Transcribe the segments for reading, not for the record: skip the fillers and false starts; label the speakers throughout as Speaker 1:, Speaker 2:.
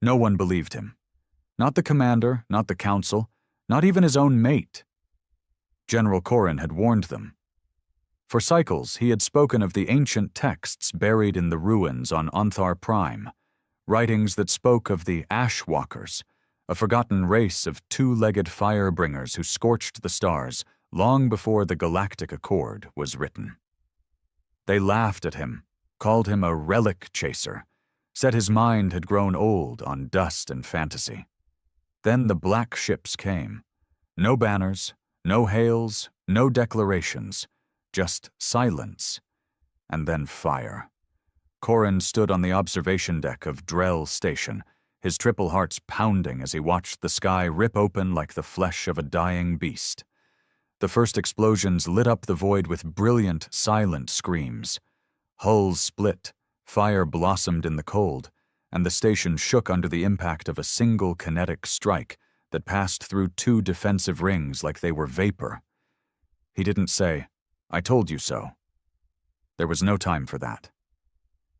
Speaker 1: No one believed him. Not the commander, not the council, not even his own mate. General Corrin had warned them. For cycles, he had spoken of the ancient texts buried in the ruins on Onthar Prime, writings that spoke of the Ashwalkers, a forgotten race of two-legged fire-bringers who scorched the stars long before the Galactic Accord was written. They laughed at him, called him a relic chaser, said his mind had grown old on dust and fantasy. Then the black ships came. No banners, no hails, no declarations, just silence, and then fire. Corrin stood on the observation deck of Drell Station, his triple hearts pounding as he watched the sky rip open like the flesh of a dying beast. The first explosions lit up the void with brilliant, silent screams. Hulls split, fire blossomed in the cold, and the station shook under the impact of a single kinetic strike that passed through two defensive rings like they were vapor. He didn't say, "I told you so." There was no time for that.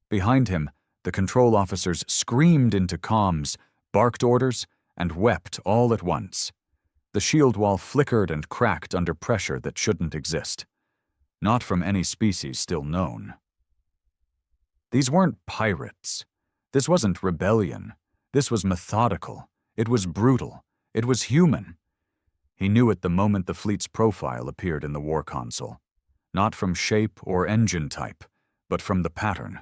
Speaker 1: Behind him, the control officers screamed into comms, barked orders, and wept all at once. The shield wall flickered and cracked under pressure that shouldn't exist. Not from any species still known. These weren't pirates. This wasn't rebellion. This was methodical. It was brutal. It was human. He knew it the moment the fleet's profile appeared in the war console. Not from shape or engine type, but from the pattern.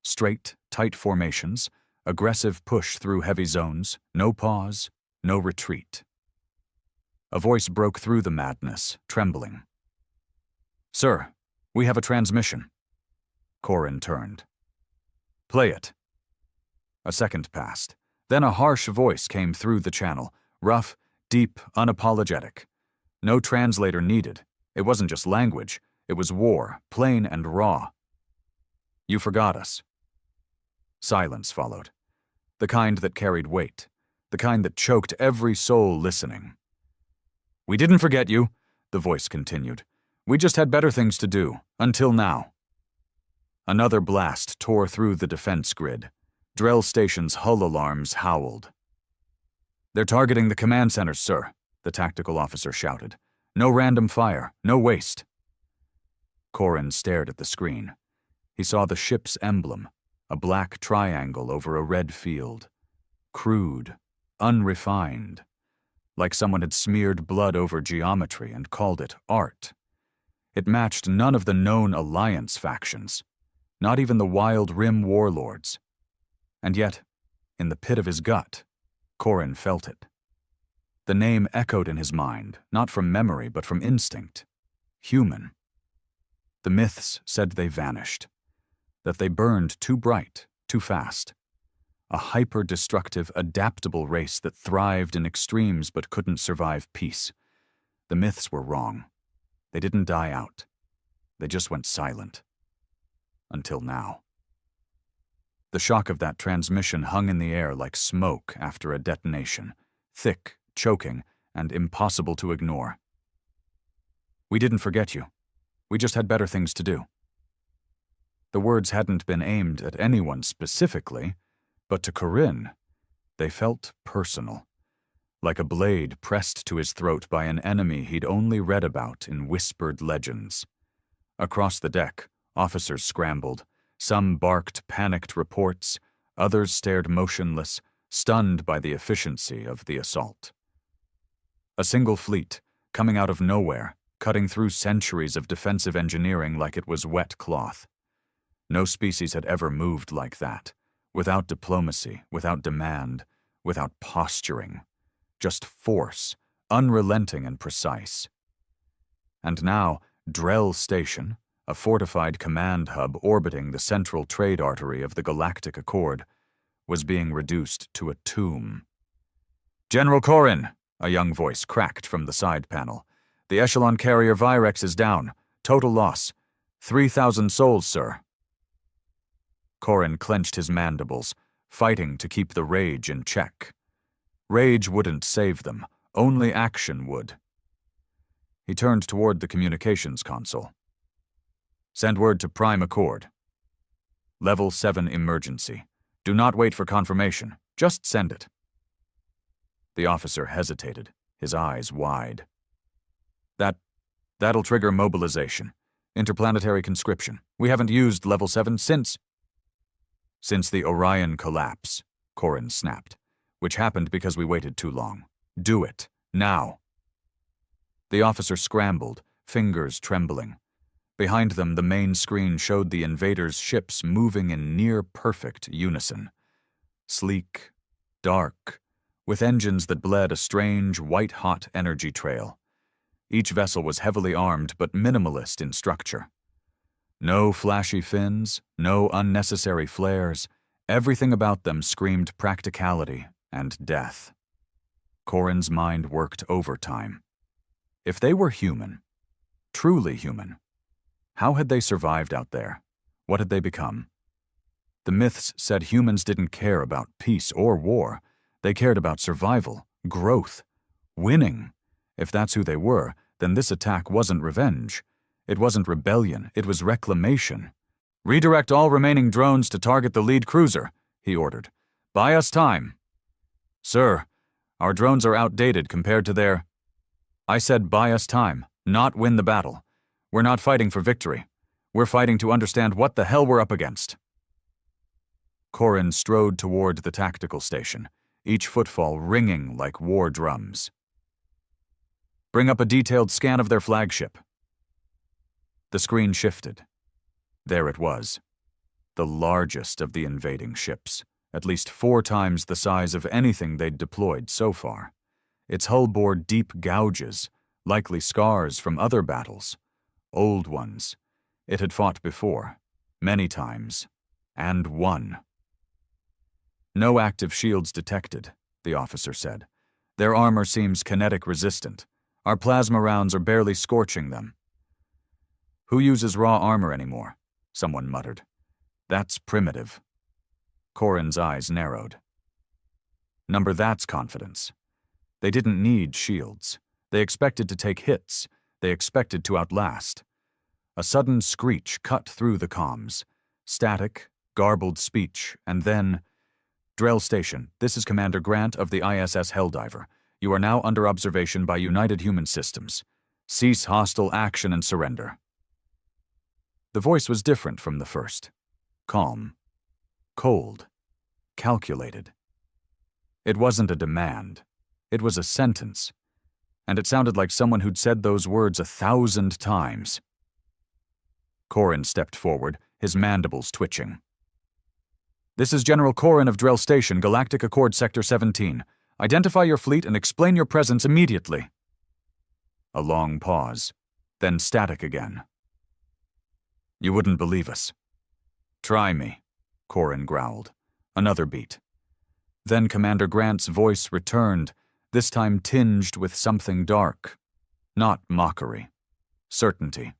Speaker 1: Straight, tight formations, aggressive push through heavy zones, no pause, no retreat. A voice broke through the madness, trembling. "Sir, we have a transmission." Corrin turned. "Play it." A second passed. Then a harsh voice came through the channel, rough, deep, unapologetic. No translator needed. It wasn't just language. It was war, plain and raw. "You forgot us." Silence followed. The kind that carried weight. The kind that choked every soul listening. "We didn't forget you," the voice continued. "We just had better things to do, until now." Another blast tore through the defense grid. Drell Station's hull alarms howled. "They're targeting the command centers, sir," the tactical officer shouted. "No random fire, no waste." Corrin stared at the screen. He saw the ship's emblem, a black triangle over a red field. Crude, unrefined, like someone had smeared blood over geometry and called it art. It matched none of the known Alliance factions, not even the Wild Rim warlords. And yet, in the pit of his gut, Corrin felt it. The name echoed in his mind, not from memory but from instinct. Human. The myths said they vanished, that they burned too bright, too fast. A hyper-destructive, adaptable race that thrived in extremes but couldn't survive peace. The myths were wrong. They didn't die out. They just went silent. Until now. The shock of that transmission hung in the air like smoke after a detonation, thick, choking, and impossible to ignore. "We didn't forget you. We just had better things to do." The words hadn't been aimed at anyone specifically, but to Corrin, they felt personal, like a blade pressed to his throat by an enemy he'd only read about in whispered legends. Across the deck, officers scrambled. Some barked panicked reports, others stared motionless, stunned by the efficiency of the assault. A single fleet, coming out of nowhere, cutting through centuries of defensive engineering like it was wet cloth. No species had ever moved like that, without diplomacy, without demand, without posturing. Just force, unrelenting and precise. And now, Drell Station, a fortified command hub orbiting the central trade artery of the Galactic Accord, was being reduced to a tomb. "General Corrin," a young voice cracked from the side panel. "The echelon carrier Virex is down. Total loss. 3,000 souls, sir." Corrin clenched his mandibles, fighting to keep the rage in check. Rage wouldn't save them. Only action would. He turned toward the communications console. "Send word to Prime Accord. Level 7 emergency. Do not wait for confirmation. Just send it." The officer hesitated, his eyes wide. That'll trigger mobilization. Interplanetary conscription. We haven't used level 7 since the Orion collapse, Corrin snapped, which happened because we waited too long. Do it. Now. The officer scrambled, fingers trembling. Behind them, the main screen showed the invaders' ships moving in near-perfect unison. Sleek, dark, with engines that bled a strange, white-hot energy trail. Each vessel was heavily armed but minimalist in structure. No flashy fins, no unnecessary flares. Everything about them screamed practicality and death. Corrin's mind worked overtime. If they were human, truly human, how had they survived out there? What had they become? The myths said humans didn't care about peace or war. They cared about survival, growth, winning. If that's who they were, then this attack wasn't revenge. It wasn't rebellion, it was reclamation. "Redirect all remaining drones to target the lead cruiser," he ordered. "Buy us time." "Sir, our drones are outdated compared to their—" "I said buy us time, not win the battle. We're not fighting for victory. We're fighting to understand what the hell we're up against." Corrin strode toward the tactical station, each footfall ringing like war drums. "Bring up a detailed scan of their flagship." The screen shifted. There it was. The largest of the invading ships, at least 4 times the size of anything they'd deployed so far. Its hull bore deep gouges, likely scars from other battles. Old ones. It had fought before, many times, and won. "No active shields detected," the officer said. "Their armor seems kinetic resistant. Our plasma rounds are barely scorching them." "Who uses raw armor anymore?" someone muttered. "That's primitive." Corrin's eyes narrowed. Number that's confidence. They didn't need shields. They expected to take hits. They expected to outlast. A sudden screech cut through the comms. Static, garbled speech, and then, "Drell Station, this is Commander Grant of the ISS Helldiver. You are now under observation by United Human Systems. Cease hostile action and surrender." The voice was different from the first. Calm. Cold. Calculated. It wasn't a demand. It was a sentence. And it sounded like someone who'd said those words 1,000 times. Corrin stepped forward, his mandibles twitching. "This is General Corrin of Drell Station, Galactic Accord Sector 17. Identify your fleet and explain your presence immediately." A long pause, then static again. "You wouldn't believe us." "Try me," Corrin growled. Another beat. Then Commander Grant's voice returned, this time tinged with something dark. Not mockery. Certainty.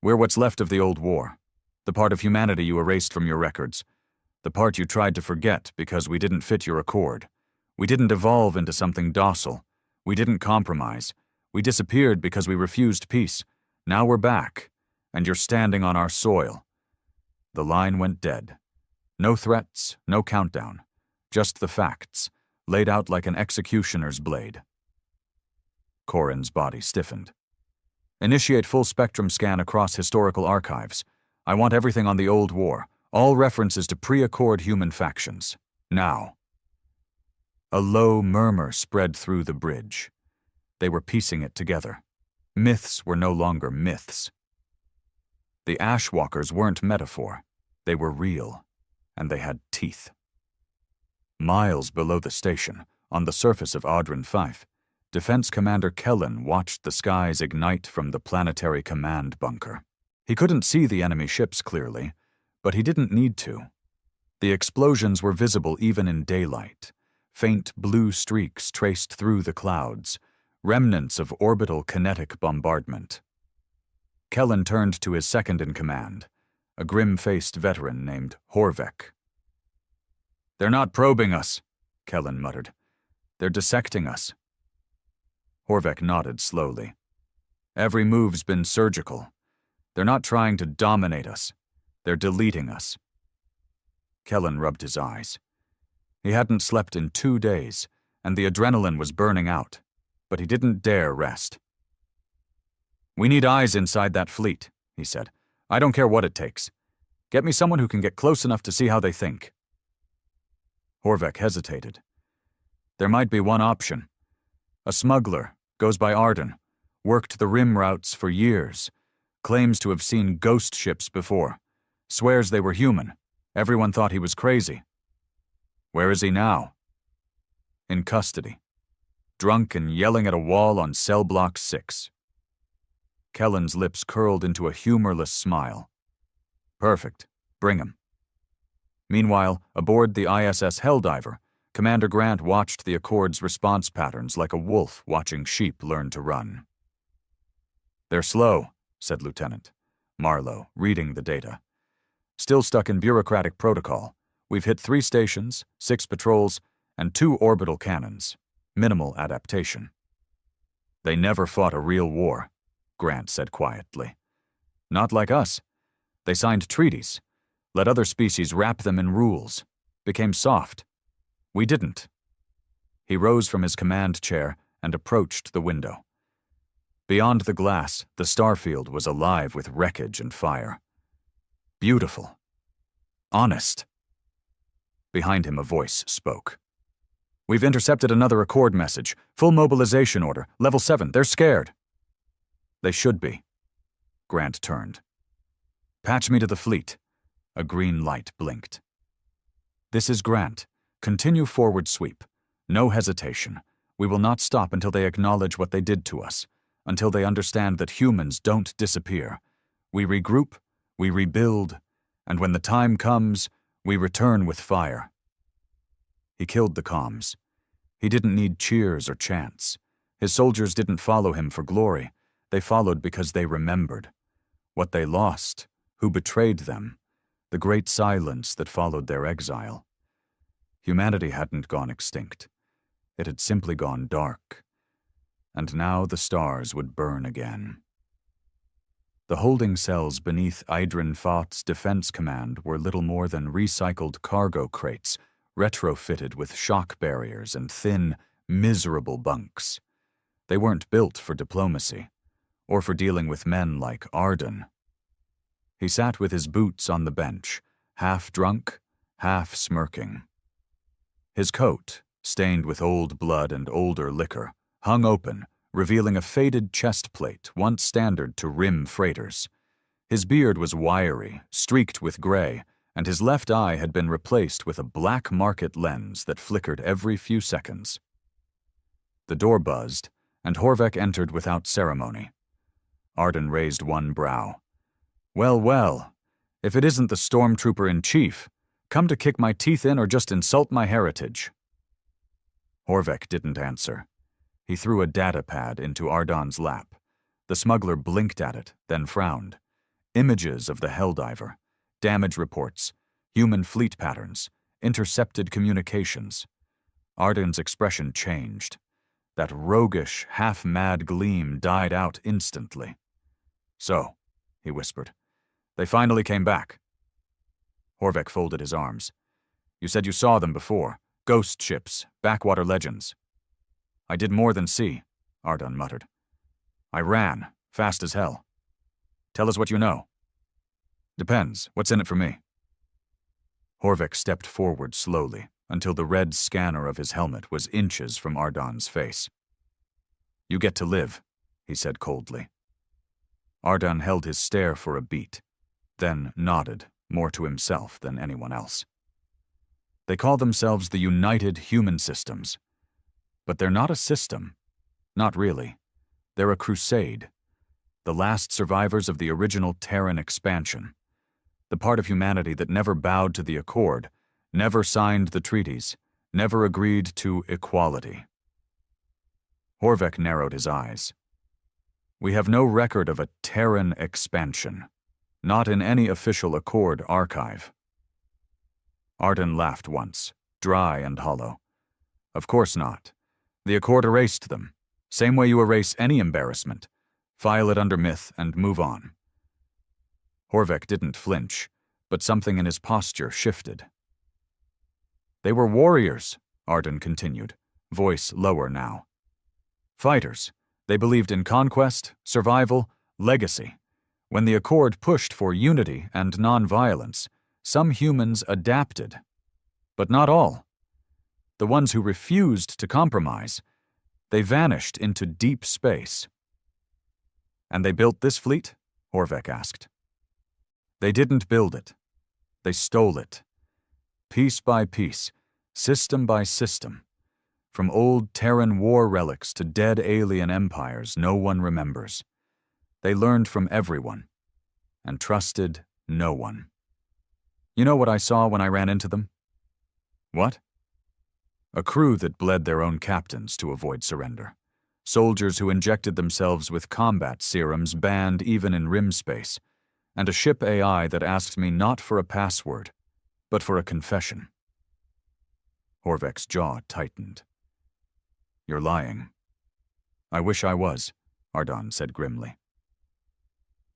Speaker 1: "We're what's left of the old war. The part of humanity you erased from your records. The part you tried to forget because we didn't fit your accord. We didn't evolve into something docile. We didn't compromise. We disappeared because we refused peace. Now we're back, and you're standing on our soil." The line went dead. No threats, no countdown. Just the facts, laid out like an executioner's blade. Corrin's body stiffened. "Initiate full-spectrum scan across historical archives. I want everything on the old war, all references to pre-accord human factions. Now." A low murmur spread through the bridge. They were piecing it together. Myths were no longer myths. The Ashwalkers weren't metaphor. They were real, and they had teeth. Miles below the station, on the surface of Audran 5, Defense Commander Kellen watched the skies ignite from the planetary command bunker. He couldn't see the enemy ships clearly, but he didn't need to. The explosions were visible even in daylight. Faint blue streaks traced through the clouds, remnants of orbital kinetic bombardment. Kellen turned to his second-in-command, a grim-faced veteran named Horvek. "They're not probing us," Kellen muttered. "They're dissecting us." Horvek nodded slowly. "Every move's been surgical. They're not trying to dominate us. They're deleting us." Kellen rubbed his eyes. He hadn't slept in 2 days, and the adrenaline was burning out, but he didn't dare rest. "We need eyes inside that fleet," he said. "I don't care what it takes. Get me someone who can get close enough to see how they think." Horvek hesitated. There might be one option. A smuggler, goes by Arden, worked the rim routes for years, claims to have seen ghost ships before, swears they were human. Everyone thought he was crazy. Where is he now? In custody, drunk and yelling at a wall on cell block 6. Kellen's lips curled into a humorless smile. Perfect. Bring him. Meanwhile, aboard the ISS Helldiver, Commander Grant watched the Accord's response patterns like a wolf watching sheep learn to run. "They're slow," said Lieutenant Marlowe, reading the data. "Still stuck in bureaucratic protocol. We've hit 3 stations, 6 patrols, and 2 orbital cannons. Minimal adaptation." "They never fought a real war," Grant said quietly. "Not like us. They signed treaties, let other species wrap them in rules, became soft. We didn't." He rose from his command chair and approached the window. Beyond the glass, the starfield was alive with wreckage and fire. Beautiful. Honest. Behind him, a voice spoke. "We've intercepted another Accord message. Full mobilization order. Level 7. They're scared." "They should be." Grant turned. "Patch me to the fleet." A green light blinked. "This is Grant. Continue forward sweep. No hesitation. We will not stop until they acknowledge what they did to us, until they understand that humans don't disappear. We regroup, we rebuild, and when the time comes, we return with fire." He killed the comms. He didn't need cheers or chants. His soldiers didn't follow him for glory. They followed because they remembered. What they lost, who betrayed them, the great silence that followed their exile. Humanity hadn't gone extinct. It had simply gone dark. And now the stars would burn again. The holding cells beneath Idrin Foth's defense command were little more than recycled cargo crates, retrofitted with shock barriers and thin, miserable bunks. They weren't built for diplomacy, or for dealing with men like Arden. He sat with his boots on the bench, half drunk, half smirking. His coat, stained with old blood and older liquor, hung open, revealing a faded chest plate once standard to rim freighters. His beard was wiry, streaked with gray, and his left eye had been replaced with a black market lens that flickered every few seconds. The door buzzed, and Horvek entered without ceremony. Arden raised one brow. "Well, well, if it isn't the stormtrooper-in-chief, come to kick my teeth in or just insult my heritage." Horvek didn't answer. He threw a data pad into Arden's lap. The smuggler blinked at it, then frowned. Images of the Helldiver, damage reports, human fleet patterns, intercepted communications. Arden's expression changed. That roguish, half-mad gleam died out instantly. "So," he whispered, "they finally came back." Horvek folded his arms. "You said you saw them before. Ghost ships, backwater legends." "I did more than see," Arden muttered. "I ran, fast as hell." "Tell us what you know." "Depends. What's in it for me?" Horvek stepped forward slowly until the red scanner of his helmet was inches from Arden's face. "You get to live," he said coldly. Arden held his stare for a beat, then nodded, more to himself than anyone else. "They call themselves the United Human Systems. But they're not a system. Not really. They're a crusade. The last survivors of the original Terran expansion. The part of humanity that never bowed to the Accord, never signed the treaties, never agreed to equality." Horvek narrowed his eyes. "We have no record of a Terran expansion. Not in any official Accord archive." Arden laughed once, dry and hollow. "Of course not. The Accord erased them. Same way you erase any embarrassment. File it under myth and move on." Horvek didn't flinch, but something in his posture shifted. They were warriors, Arden continued, voice lower now. Fighters. They believed in conquest, survival, legacy. When the Accord pushed for unity and non-violence, some humans adapted. But not all. The ones who refused to compromise, they vanished into deep space. And they built this fleet? Horvek asked. They didn't build it. They stole it. Piece by piece, system by system. From old Terran war relics to dead alien empires no one remembers. They learned from everyone and trusted no one. You know what I saw when I ran into them? What? A crew that bled their own captains to avoid surrender. Soldiers who injected themselves with combat serums banned even in rim space. And a ship AI that asked me not for a password, but for a confession. Horvek's jaw tightened. You're lying. I wish I was, Ardan said grimly.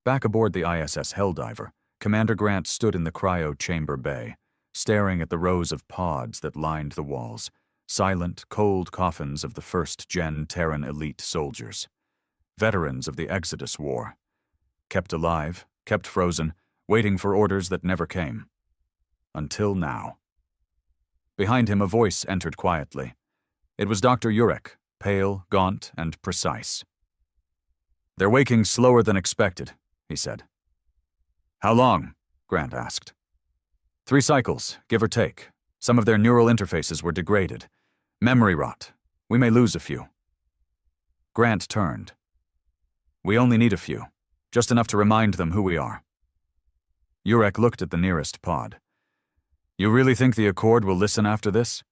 Speaker 1: Back aboard the ISS Helldiver, Commander Grant stood in the cryo-chamber bay, staring at the rows of pods that lined the walls, silent, cold coffins of the first-gen Terran elite soldiers. Veterans of the Exodus War. Kept alive, kept frozen, waiting for orders that never came. Until now. Behind him a voice entered quietly. It was Dr. Urek, pale, gaunt, and precise. They're waking slower than expected, he said. How long? Grant asked. 3 cycles, give or take. Some of their neural interfaces were degraded. Memory rot. We may lose a few. Grant turned. We only need a few. Just enough to remind them who we are. Urek looked at the nearest pod. You really think the Accord will listen after this?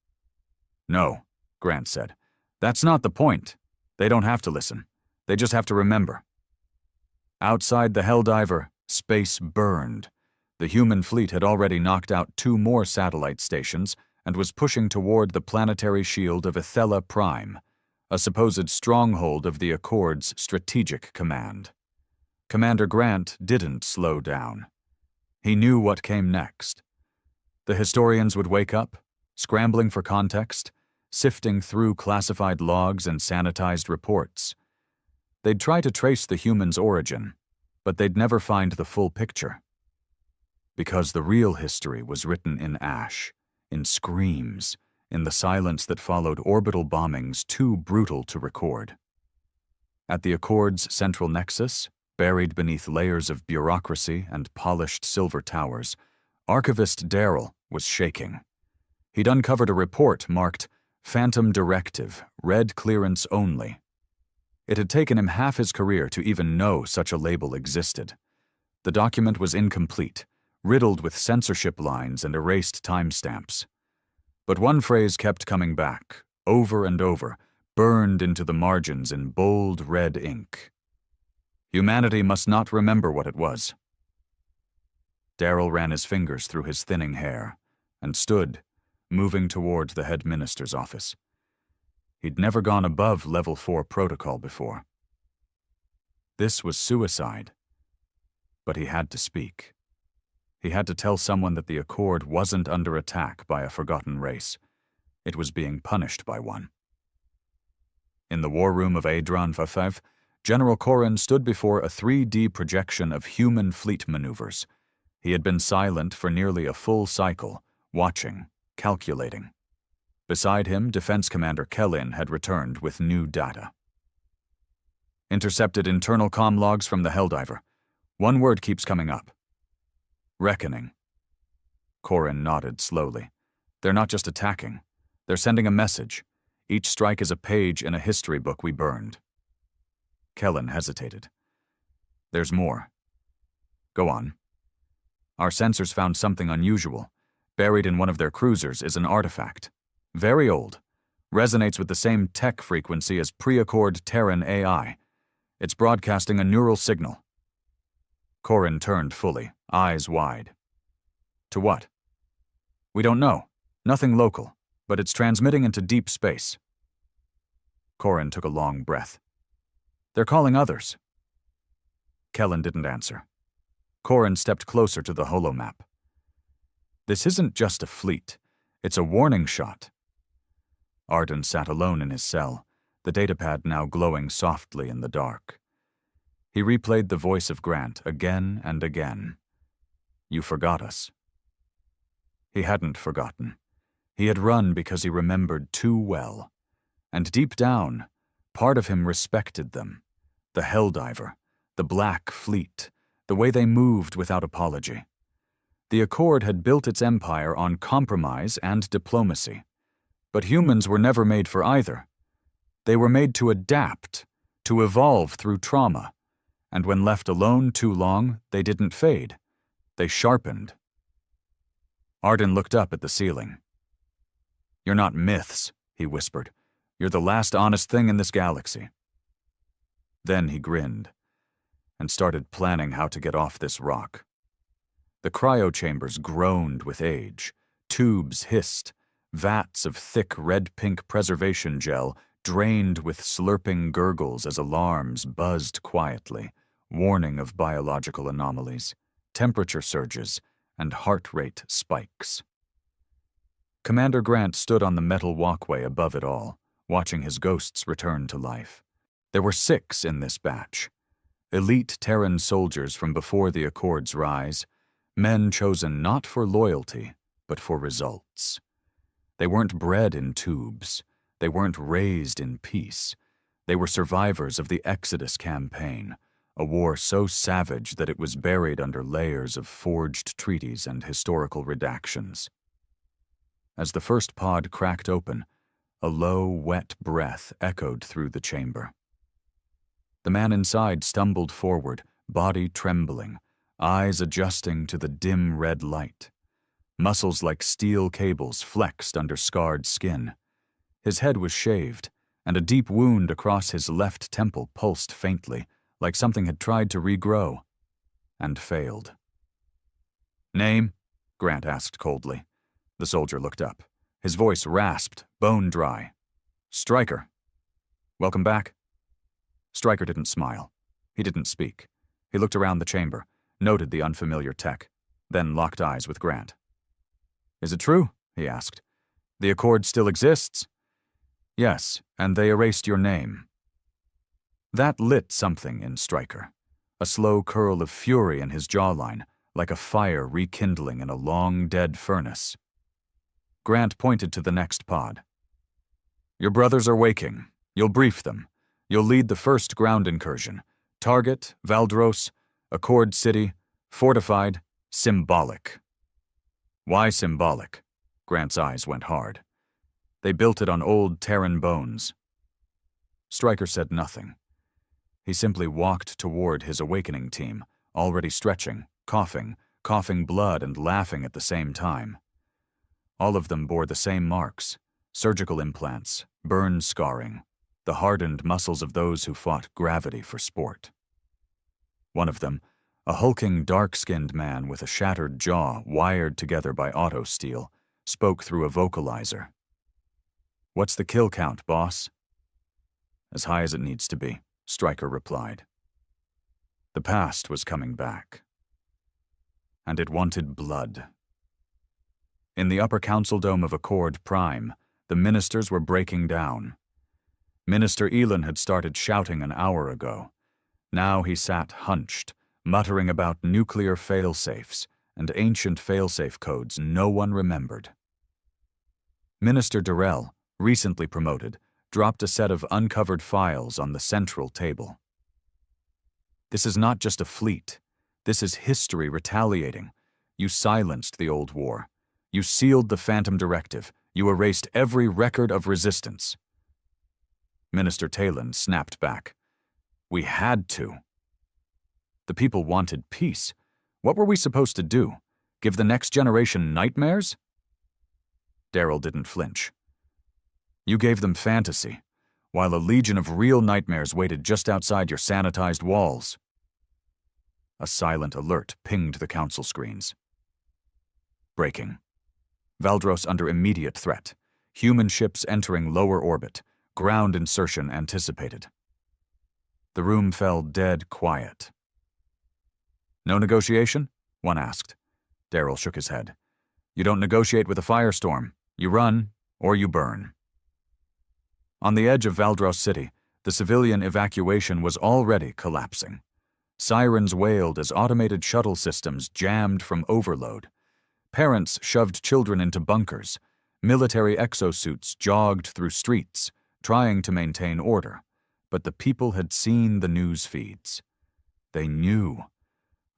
Speaker 1: No, Grant said. That's not the point. They don't have to listen. They just have to remember. Outside the Helldiver, space burned. The human fleet had already knocked out 2 more satellite stations and was pushing toward the planetary shield of Ithella Prime, a supposed stronghold of the Accord's strategic command. Commander Grant didn't slow down. He knew what came next. The historians would wake up, scrambling for context, sifting through classified logs and sanitized reports. They'd try to trace the human's origin, but they'd never find the full picture. Because the real history was written in ash, in screams, in the silence that followed orbital bombings too brutal to record. At the Accord's central nexus, buried beneath layers of bureaucracy and polished silver towers, Archivist Darrell was shaking. He'd uncovered a report marked Phantom Directive, Red Clearance Only. It had taken him half his career to even know such a label existed. The document was incomplete, riddled with censorship lines and erased timestamps. But one phrase kept coming back, over and over, burned into the margins in bold red ink. Humanity must not remember what it was. Darrell ran his fingers through his thinning hair and stood, moving toward the head minister's office. He'd never gone above Level 4 protocol before. This was suicide. But he had to speak. He had to tell someone that the Accord wasn't under attack by a forgotten race. It was being punished by one. In the war room of Adran Vafav, General Korin stood before a 3D projection of human fleet maneuvers. He had been silent for nearly a full cycle, watching, calculating. Beside him, Defense Commander Kellin had returned with new data. Intercepted internal comm logs from the Helldiver. One word keeps coming up. Reckoning. Korin nodded slowly. They're not just attacking. They're sending a message. Each strike is a page in a history book we burned. Kellin hesitated. There's more. Go on. Our sensors found something unusual. Buried in one of their cruisers is an artifact. Very old. Resonates with the same tech frequency as pre-Accord Terran AI. It's broadcasting a neural signal. Korin turned fully, eyes wide. To what? We don't know. Nothing local, but it's transmitting into deep space. Korin took a long breath. They're calling others. Kellin didn't answer. Korin stepped closer to the holomap. This isn't just a fleet. It's a warning shot. Arden sat alone in his cell, the datapad now glowing softly in the dark. He replayed the voice of Grant again and again. You forgot us. He hadn't forgotten. He had run because he remembered too well. And deep down, part of him respected them. The Helldiver, the Black Fleet, the way they moved without apology. The Accord had built its empire on compromise and diplomacy. But humans were never made for either. They were made to adapt, to evolve through trauma. And when left alone too long, they didn't fade. They sharpened. Arden looked up at the ceiling. You're not myths, he whispered. You're the last honest thing in this galaxy. Then he grinned and started planning how to get off this rock. The cryochambers groaned with age. Tubes hissed. Vats of thick red-pink preservation gel drained with slurping gurgles as alarms buzzed quietly, warning of biological anomalies, temperature surges, and heart rate spikes. Commander Grant stood on the metal walkway above it all, watching his ghosts return to life. There were 6 in this batch. Elite Terran soldiers from before the Accord's rise, men chosen not for loyalty, but for results. They weren't bred in tubes. They weren't raised in peace. They were survivors of the Exodus campaign, a war so savage that it was buried under layers of forged treaties and historical redactions. As the first pod cracked open, a low, wet breath echoed through the chamber. The man inside stumbled forward, body trembling, eyes adjusting to the dim red light. Muscles like steel cables flexed under scarred skin. His head was shaved, and a deep wound across his left temple pulsed faintly, like something had tried to regrow, and failed. Name? Grant asked coldly. The soldier looked up. His voice rasped, bone dry. Stryker. Welcome back. Stryker didn't smile. He didn't speak. He looked around the chamber, noted the unfamiliar tech, then locked eyes with Grant. Is it true? He asked. The Accord still exists? Yes, and they erased your name. That lit something in Stryker, a slow curl of fury in his jawline, like a fire rekindling in a long-dead furnace. Grant pointed to the next pod. Your brothers are waking. You'll brief them. You'll lead the first ground incursion. Target, Valdros, Accord City, fortified, symbolic. Why symbolic? Grant's eyes went hard. They built it on old Terran bones. Stryker said nothing. He simply walked toward his awakening team, already stretching, coughing blood and laughing at the same time. All of them bore the same marks, surgical implants, burn scarring, the hardened muscles of those who fought gravity for sport. One of them, a hulking, dark-skinned man with a shattered jaw wired together by auto steel, spoke through a vocalizer. What's the kill count, boss? As high as it needs to be, Stryker replied. The past was coming back. And it wanted blood. In the upper council dome of Accord Prime, the ministers were breaking down. Minister Elon had started shouting an hour ago. Now he sat hunched, muttering about nuclear failsafes and ancient failsafe codes no one remembered. Minister Durrell, recently promoted, dropped a set of uncovered files on the central table. This is not just a fleet. This is history retaliating. You silenced the old war. You sealed the Phantom Directive. You erased every record of resistance. Minister Talon snapped back. We had to. The people wanted peace. What were we supposed to do? Give the next generation nightmares? Daryl didn't flinch. You gave them fantasy, while a legion of real nightmares waited just outside your sanitized walls. A silent alert pinged the council screens. Breaking. Valdros under immediate threat. Human ships entering lower orbit. Ground insertion anticipated. The room fell dead quiet. No negotiation? One asked. Daryl shook his head. You don't negotiate with a firestorm. You run, or you burn. On the edge of Valdros City, the civilian evacuation was already collapsing. Sirens wailed as automated shuttle systems jammed from overload. Parents shoved children into bunkers. Military exosuits jogged through streets, trying to maintain order. But the people had seen the news feeds. They knew.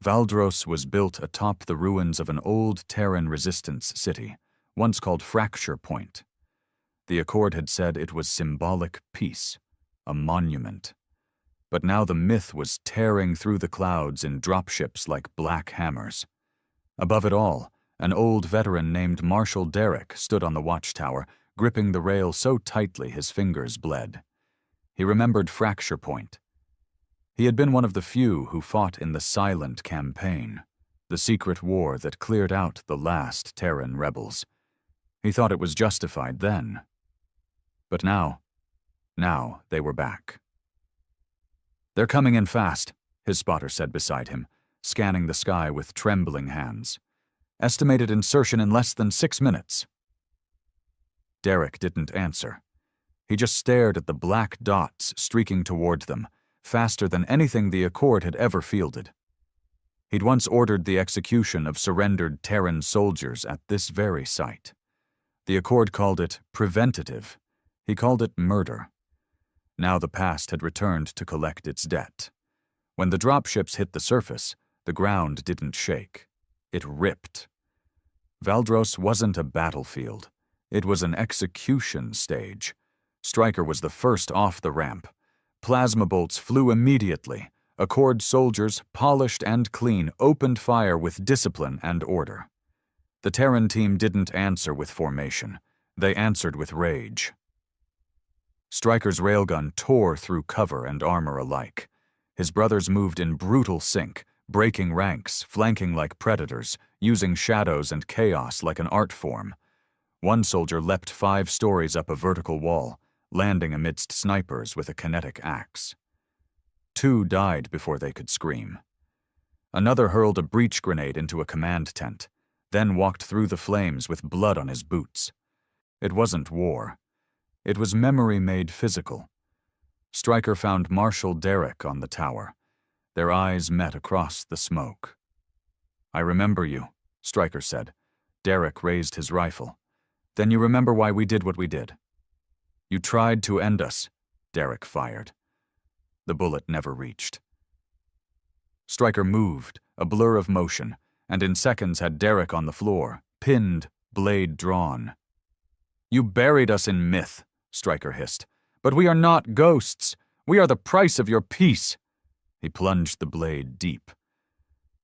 Speaker 1: Valdros was built atop the ruins of an old Terran resistance city, once called Fracture Point. The Accord had said it was symbolic peace, a monument. But now the myth was tearing through the clouds in dropships like black hammers. Above it all, an old veteran named Marshal Derrick stood on the watchtower, gripping the rail so tightly his fingers bled. He remembered Fracture Point. He had been one of the few who fought in the Silent Campaign, the secret war that cleared out the last Terran rebels. He thought it was justified then. But now they were back. "They're coming in fast," his spotter said beside him, scanning the sky with trembling hands. "Estimated insertion in less than 6 minutes." Derrick didn't answer. He just stared at the black dots streaking toward them, faster than anything the Accord had ever fielded. He'd once ordered the execution of surrendered Terran soldiers at this very site. The Accord called it preventative. He called it murder. Now the past had returned to collect its debt. When the dropships hit the surface, the ground didn't shake. It ripped. Valdros wasn't a battlefield. It was an execution stage. Stryker was the first off the ramp. Plasma bolts flew immediately. Accord soldiers, polished and clean, opened fire with discipline and order. The Terran team didn't answer with formation. They answered with rage. Stryker's railgun tore through cover and armor alike. His brothers moved in brutal sync, breaking ranks, flanking like predators, using shadows and chaos like an art form. One soldier leapt 5 stories up a vertical wall, landing amidst snipers with a kinetic axe. 2 died before they could scream. Another hurled a breach grenade into a command tent, then walked through the flames with blood on his boots. It wasn't war. It was memory made physical. Stryker found Marshal Derrick on the tower. Their eyes met across the smoke. "I remember you," Stryker said. Derrick raised his rifle. "Then you remember why we did what we did." "You tried to end us," Derrick fired. The bullet never reached. Stryker moved, a blur of motion, and in seconds had Derrick on the floor, pinned, blade drawn. "You buried us in myth," Stryker hissed. "But we are not ghosts. We are the price of your peace." He plunged the blade deep.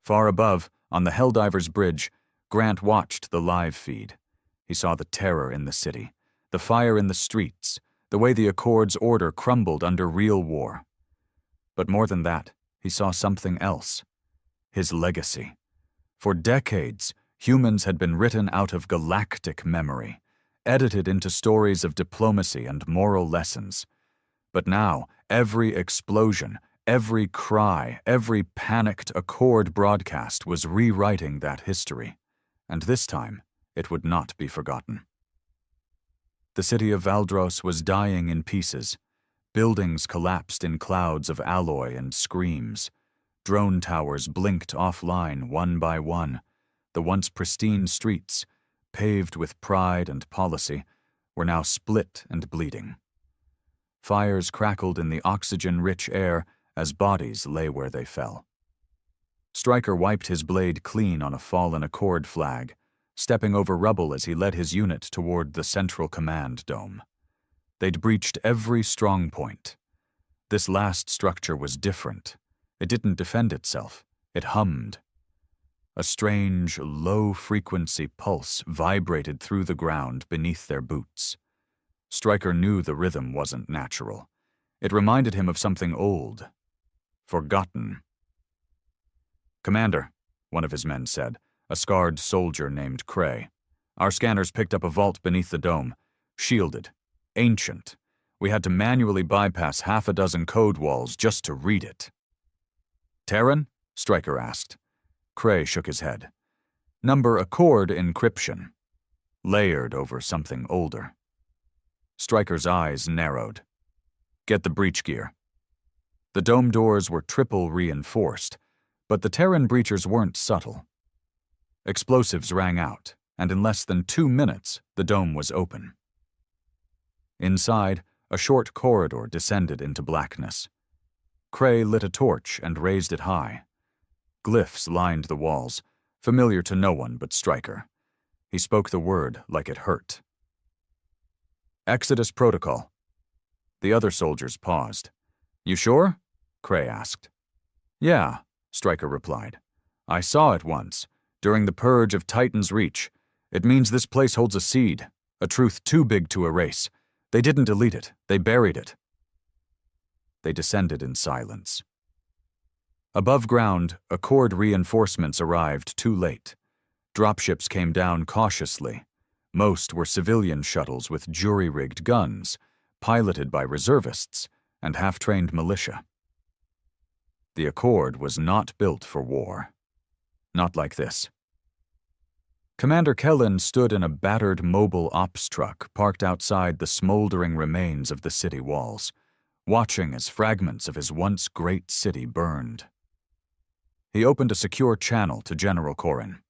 Speaker 1: Far above, on the Helldiver's bridge, Grant watched the live feed. He saw the terror in the city, the fire in the streets, the way the Accord's order crumbled under real war. But more than that, he saw something else. His legacy. For decades, humans had been written out of galactic memory, edited into stories of diplomacy and moral lessons. But now, every explosion, every cry, every panicked Accord broadcast was rewriting that history. And this time, it would not be forgotten. The city of Valdros was dying in pieces. Buildings collapsed in clouds of alloy and screams. Drone towers blinked offline one by one. The once pristine streets, paved with pride and policy, were now split and bleeding. Fires crackled in the oxygen-rich air as bodies lay where they fell. Stryker wiped his blade clean on a fallen Accord flag, stepping over rubble as he led his unit toward the Central Command Dome. They'd breached every strong point. This last structure was different. It didn't defend itself. It hummed. A strange, low-frequency pulse vibrated through the ground beneath their boots. Stryker knew the rhythm wasn't natural. It reminded him of something old, forgotten. "Commander," one of his men said, a scarred soldier named Cray. "Our scanners picked up a vault beneath the dome, shielded, ancient. We had to manually bypass 6 code walls just to read it." "Terran?" Stryker asked. Cray shook his head. "Number Accord encryption. layered over something older. Stryker's eyes narrowed. Get the breach gear. The dome doors were triple reinforced, but the Terran breachers weren't subtle. Explosives rang out, and in less than 2 minutes, the dome was open. Inside, a short corridor descended into blackness. Cray lit a torch and raised it high. Glyphs lined the walls, familiar to no one but Stryker. He spoke the word like it hurt. Exodus Protocol. The other soldiers paused. You sure? Cray asked. Yeah, Stryker replied. I saw it once, during the purge of Titan's Reach. It means this place holds a seed, a truth too big to erase. They didn't delete it, they buried it. They descended in silence. Above ground, Accord reinforcements arrived too late. Dropships came down cautiously. Most were civilian shuttles with jury-rigged guns, piloted by reservists and half-trained militia. The Accord was not built for war. Not like this. Commander Kellen stood in a battered mobile ops truck parked outside the smoldering remains of the city walls, watching as fragments of his once great city burned. He opened a secure channel to General Corrin.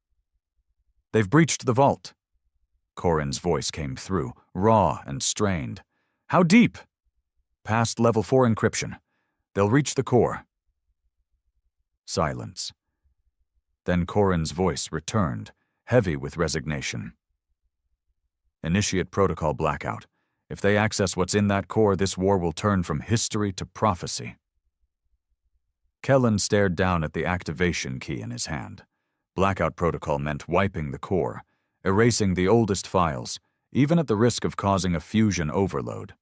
Speaker 1: They've breached the vault. Corrin's voice came through, raw and strained. How deep? Past level 4 encryption. They'll reach the core. Silence. Then Corrin's voice returned, heavy with resignation. Initiate protocol blackout. If they access what's in that core, this war will turn from history to prophecy. Kellen stared down at the activation key in his hand. Blackout protocol meant wiping the core, erasing the oldest files, even at the risk of causing a fusion overload.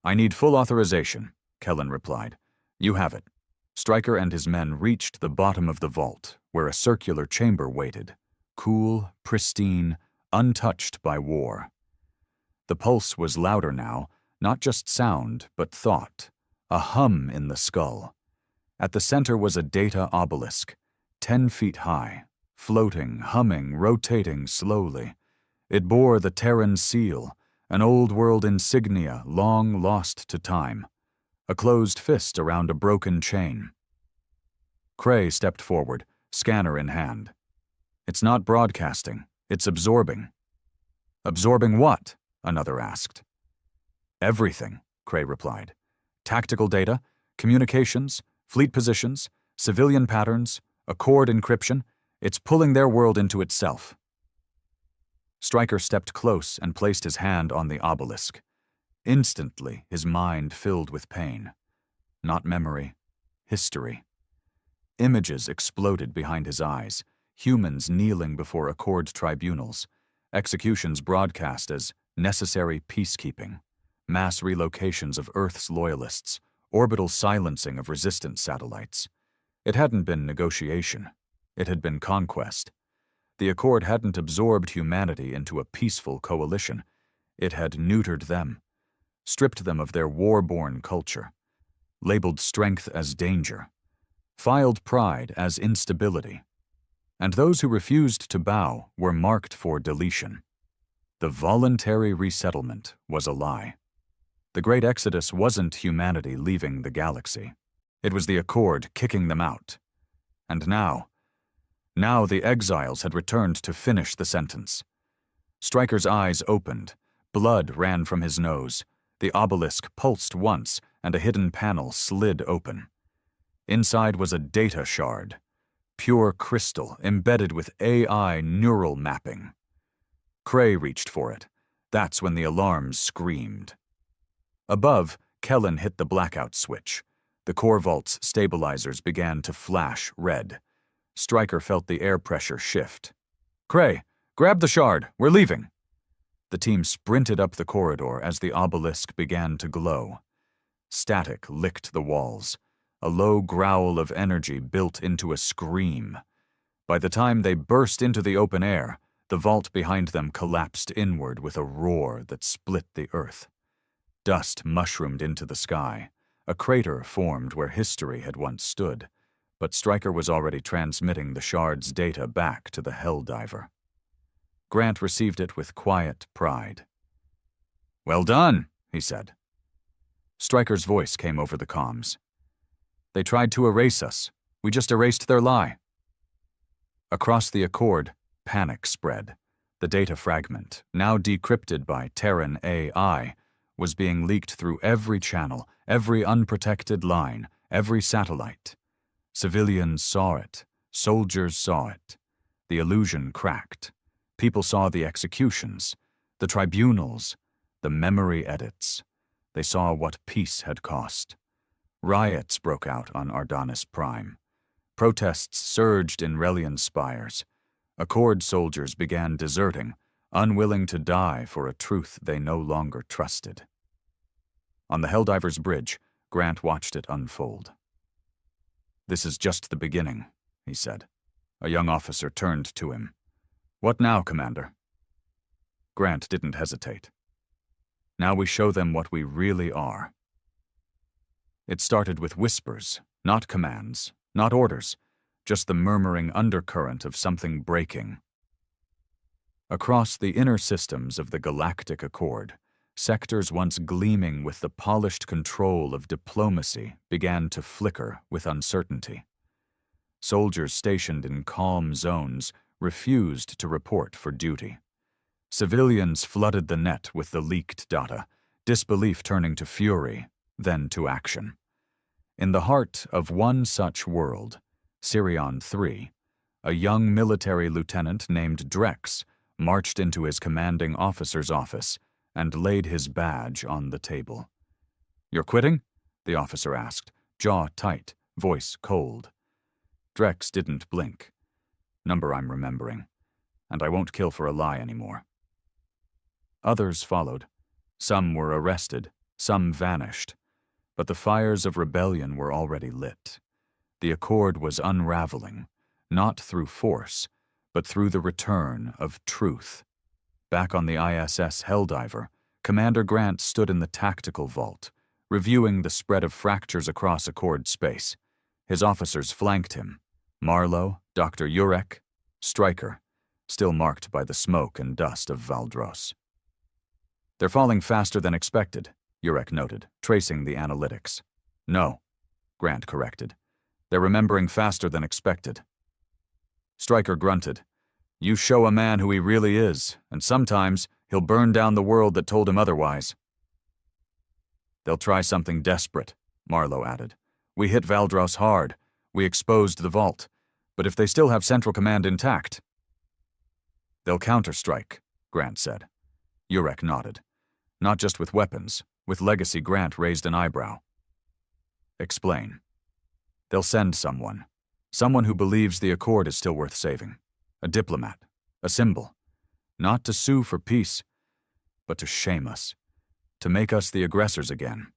Speaker 1: I need full authorization, Kellen replied. You have it. Stryker and his men reached the bottom of the vault, where a circular chamber waited, cool, pristine, untouched by war. The pulse was louder now, not just sound, but thought, a hum in the skull. At the center was a data obelisk, 10 feet high, floating, humming, rotating slowly. It bore the Terran seal, an old-world insignia long lost to time, a closed fist around a broken chain. Cray stepped forward, scanner in hand. It's not broadcasting, it's absorbing. Absorbing what? Another asked. Everything, Cray replied. Tactical data, communications, fleet positions, civilian patterns, Accord encryption. It's pulling their world into itself. Stryker stepped close and placed his hand on the obelisk. Instantly, his mind filled with pain. Not memory, history. Images exploded behind his eyes, humans kneeling before Accord tribunals, executions broadcast as necessary peacekeeping, mass relocations of Earth's loyalists, orbital silencing of resistance satellites. It hadn't been negotiation. It had been conquest. The Accord hadn't absorbed humanity into a peaceful coalition. It had neutered them, stripped them of their war-born culture, labeled strength as danger, filed pride as instability, and those who refused to bow were marked for deletion. The voluntary resettlement was a lie. The Great Exodus wasn't humanity leaving the galaxy. It was the Accord kicking them out. And now the exiles had returned to finish the sentence. Stryker's eyes opened. Blood ran from his nose. The obelisk pulsed once, and a hidden panel slid open. Inside was a data shard, pure crystal embedded with AI neural mapping. Cray reached for it. That's when the alarms screamed. Above, Kellen hit the blackout switch. The core vault's stabilizers began to flash red. Stryker felt the air pressure shift. Cray, grab the shard. We're leaving. The team sprinted up the corridor as the obelisk began to glow. Static licked the walls. A low growl of energy built into a scream. By the time they burst into the open air, the vault behind them collapsed inward with a roar that split the earth. Dust mushroomed into the sky. A crater formed where history had once stood, but Stryker was already transmitting the shard's data back to the Helldiver. Grant received it with quiet pride. "Well done," he said. Stryker's voice came over the comms. "They tried to erase us. We just erased their lie." Across the Accord, panic spread. The data fragment, now decrypted by Terran AI, was being leaked through every channel, every unprotected line, every satellite. Civilians saw it. Soldiers saw it. The illusion cracked. People saw the executions, the tribunals, the memory edits. They saw what peace had cost. Riots broke out on Ardanis Prime. Protests surged in Relian spires. Accord soldiers began deserting, unwilling to die for a truth they no longer trusted. On the Helldiver's bridge, Grant watched it unfold. "This is just the beginning," he said. A young officer turned to him. "What now, Commander?" Grant didn't hesitate. "Now we show them what we really are." It started with whispers, not commands, not orders, just the murmuring undercurrent of something breaking. Across the inner systems of the Galactic Accord, sectors once gleaming with the polished control of diplomacy began to flicker with uncertainty. Soldiers stationed in calm zones refused to report for duty. Civilians flooded the net with the leaked data, disbelief turning to fury, then to action. In the heart of one such world, Sirion III, a young military lieutenant named Drex marched into his commanding officer's office and laid his badge on the table. "You're quitting?" the officer asked, jaw tight, voice cold. Drex didn't blink. "Number I'm remembering. And I won't kill for a lie anymore." Others followed. Some were arrested, some vanished. But the fires of rebellion were already lit. The Accord was unraveling, not through force, but through the return of truth. Back on the ISS Helldiver, Commander Grant stood in the tactical vault, reviewing the spread of fractures across Accord space. His officers flanked him. Marlowe, Dr. Urek, Stryker, still marked by the smoke and dust of Valdros. "They're falling faster than expected," Urek noted, tracing the analytics. "No," Grant corrected. "They're remembering faster than expected." Stryker grunted. "You show a man who he really is, and sometimes he'll burn down the world that told him otherwise." "They'll try something desperate," Marlowe added. "We hit Valdros hard. We exposed the vault. But if they still have Central Command intact..." "They'll counterstrike," Grant said. Urek nodded. "Not just with weapons. With legacy." Grant raised an eyebrow. "Explain." "They'll send someone. Someone who believes the Accord is still worth saving. A diplomat. A symbol. Not to sue for peace, but to shame us. To make us the aggressors again."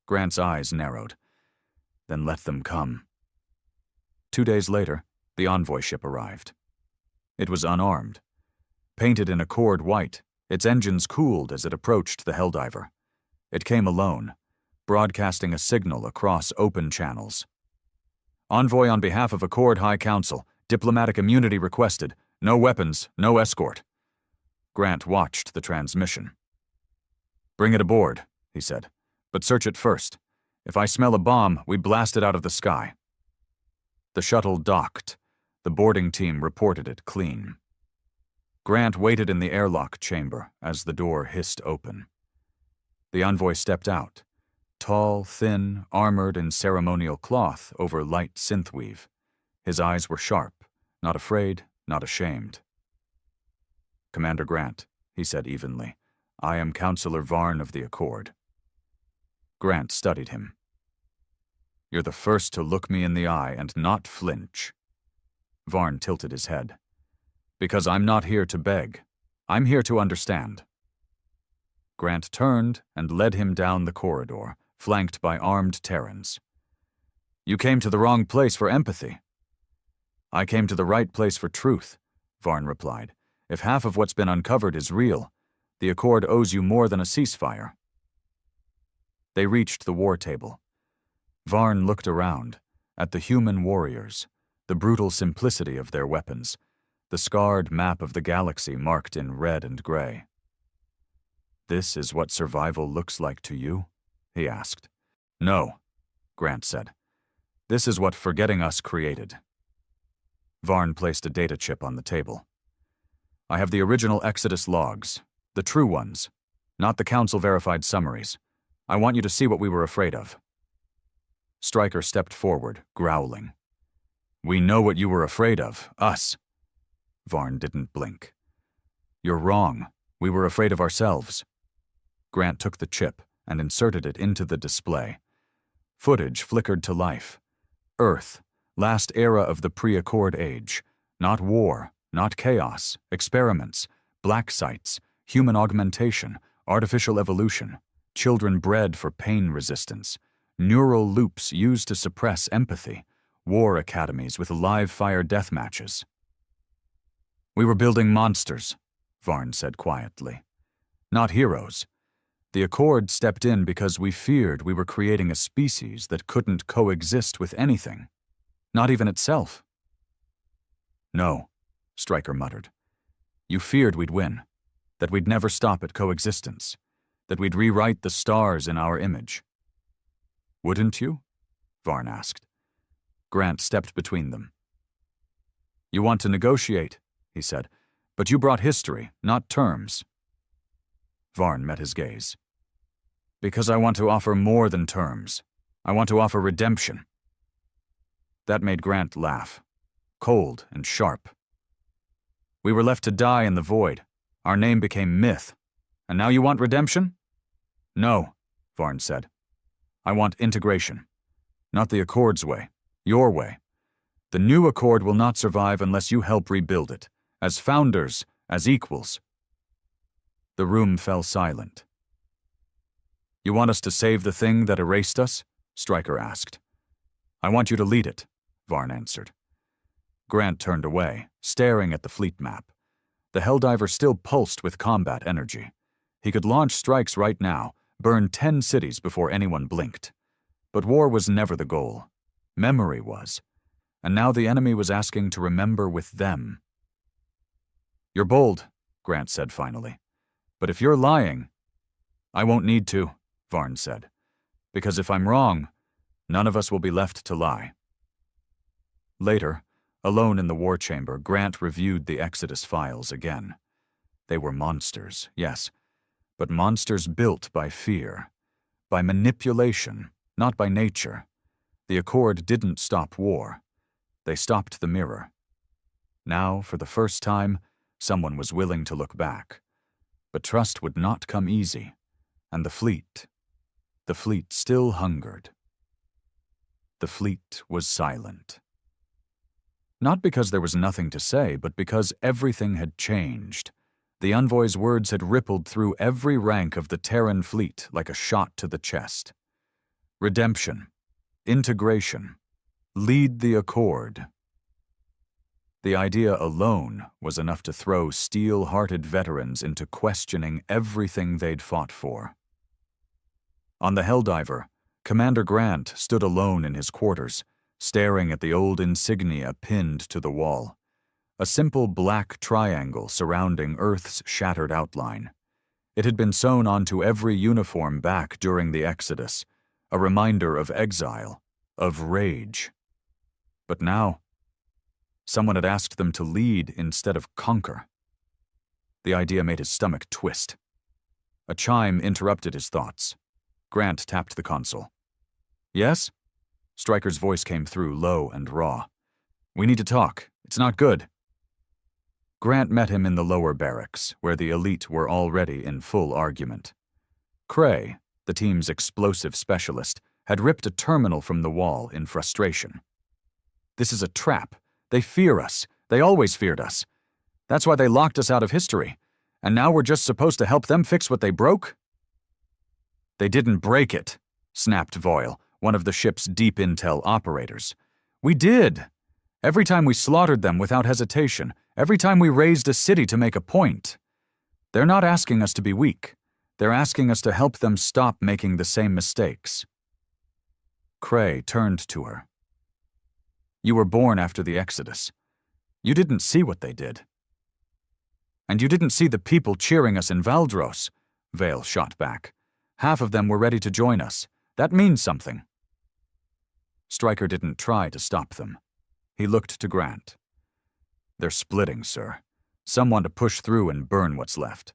Speaker 1: Grant's eyes narrowed. "Then let them come." 2 days later, the envoy ship arrived. It was unarmed. Painted in Accord white, its engines cooled as it approached the Helldiver. It came alone, broadcasting a signal across open channels. "Envoy on behalf of Accord High Council. Diplomatic immunity requested. No weapons, no escort." Grant watched the transmission. "Bring it aboard," he said. "But search it first. If I smell a bomb, we blast it out of the sky." The shuttle docked. The boarding team reported it clean. Grant waited in the airlock chamber as the door hissed open. The envoy stepped out, tall, thin, armored in ceremonial cloth over light synthweave. His eyes were sharp, not afraid, not ashamed. "Commander Grant," he said evenly, "I am Counselor Varn of the Accord." Grant studied him. "You're the first to look me in the eye and not flinch." Varn tilted his head. "Because I'm not here to beg. I'm here to understand." Grant turned and led him down the corridor, flanked by armed Terrans. "You came to the wrong place for empathy." "I came to the right place for truth," Varn replied. "If half of what's been uncovered is real, the Accord owes you more than a ceasefire." They reached the war table. Varn looked around, at the human warriors, the brutal simplicity of their weapons, the scarred map of the galaxy marked in red and gray. "This is what survival looks like to you?" he asked. "No," Grant said. "This is what forgetting us created." Varn placed a data chip on the table. "I have the original Exodus logs, the true ones, not the Council-verified summaries. I want you to see what we were afraid of." Stryker stepped forward, growling. "We know what you were afraid of, us." Varn didn't blink. "You're wrong. We were afraid of ourselves." Grant took the chip and inserted it into the display. Footage flickered to life. Earth, last era of the pre-Accord age. Not war, not chaos, experiments, black sites, human augmentation, artificial evolution, children bred for pain resistance, neural loops used to suppress empathy, war academies with live-fire death matches. "We were building monsters," Varn said quietly. "Not heroes. The Accord stepped in because we feared we were creating a species that couldn't coexist with anything, not even itself." "No," Stryker muttered. "You feared we'd win, that we'd never stop at coexistence, that we'd rewrite the stars in our image." "Wouldn't you?" Varn asked. Grant stepped between them. "You want to negotiate," he said, "but you brought history, not terms." Varn met his gaze. "Because I want to offer more than terms. I want to offer redemption." That made Grant laugh, cold and sharp. "We were left to die in the void. Our name became myth. And now you want redemption?" "No," Varn said. "I want integration. Not the Accord's way, your way. The new Accord will not survive unless you help rebuild it, as founders, as equals." The room fell silent. "You want us to save the thing that erased us?" Stryker asked. "I want you to lead it," Varn answered. Grant turned away, staring at the fleet map. The Helldiver still pulsed with combat energy. He could launch strikes right now, burn 10 cities before anyone blinked. But war was never the goal. Memory was. And now the enemy was asking to remember with them. "You're bold," Grant said finally. "But if you're lying—" "I won't need to," Varn said. "Because if I'm wrong, none of us will be left to lie." Later, alone in the war chamber, Grant reviewed the Exodus files again. They were monsters, yes, but monsters built by fear, by manipulation, not by nature. The Accord didn't stop war. They stopped the mirror. Now, for the first time, someone was willing to look back. But trust would not come easy, and the fleet still hungered. The fleet was silent. Not because there was nothing to say, but because everything had changed. The envoy's words had rippled through every rank of the Terran fleet like a shot to the chest. Redemption, integration, lead the Accord. The idea alone was enough to throw steel-hearted veterans into questioning everything they'd fought for. On the Helldiver, Commander Grant stood alone in his quarters, staring at the old insignia pinned to the wall. A simple black triangle surrounding Earth's shattered outline. It had been sewn onto every uniform back during the Exodus, a reminder of exile, of rage. But now, someone had asked them to lead instead of conquer. The idea made his stomach twist. A chime interrupted his thoughts. Grant tapped the console. "Yes?" Stryker's voice came through, low and raw. "We need to talk. It's not good." Grant met him in the lower barracks, where the elite were already in full argument. Cray, the team's explosive specialist, had ripped a terminal from the wall in frustration. "This is a trap. They fear us. They always feared us. That's why they locked us out of history. And now we're just supposed to help them fix what they broke?" "They didn't break it," snapped Voyle, one of the ship's deep intel operators. "We did. Every time we slaughtered them without hesitation, every time we raised a city to make a point. They're not asking us to be weak. They're asking us to help them stop making the same mistakes." Cray turned to her. "You were born after the Exodus. You didn't see what they did. And you didn't see the people cheering us in Valdros, Vale shot back. Half of them were ready to join us. That means something. Stryker didn't try to stop them. He looked to Grant. They're splitting, sir. Some want to push through and burn what's left.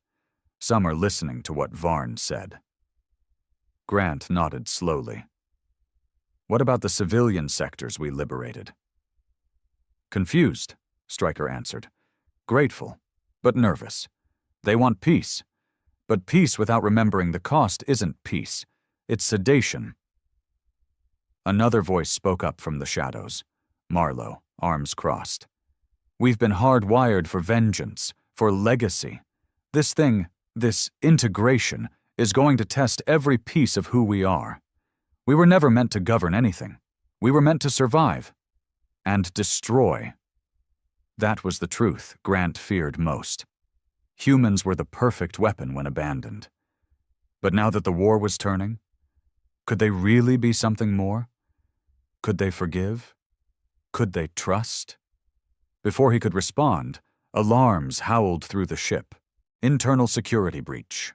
Speaker 1: Some are listening to what Varn said. Grant nodded slowly. What about the civilian sectors we liberated? Confused, Stryker answered. Grateful, but nervous. They want peace. But peace without remembering the cost isn't peace. It's sedation. Another voice spoke up from the shadows. Marlowe, arms crossed. We've been hardwired for vengeance, for legacy. This thing, this integration, is going to test every piece of who we are. We were never meant to govern anything. We were meant to survive. And destroy. That was the truth Grant feared most. Humans were the perfect weapon when abandoned. But now that the war was turning, could they really be something more? Could they forgive? Could they trust? Before he could respond, alarms howled through the ship. Internal security breach.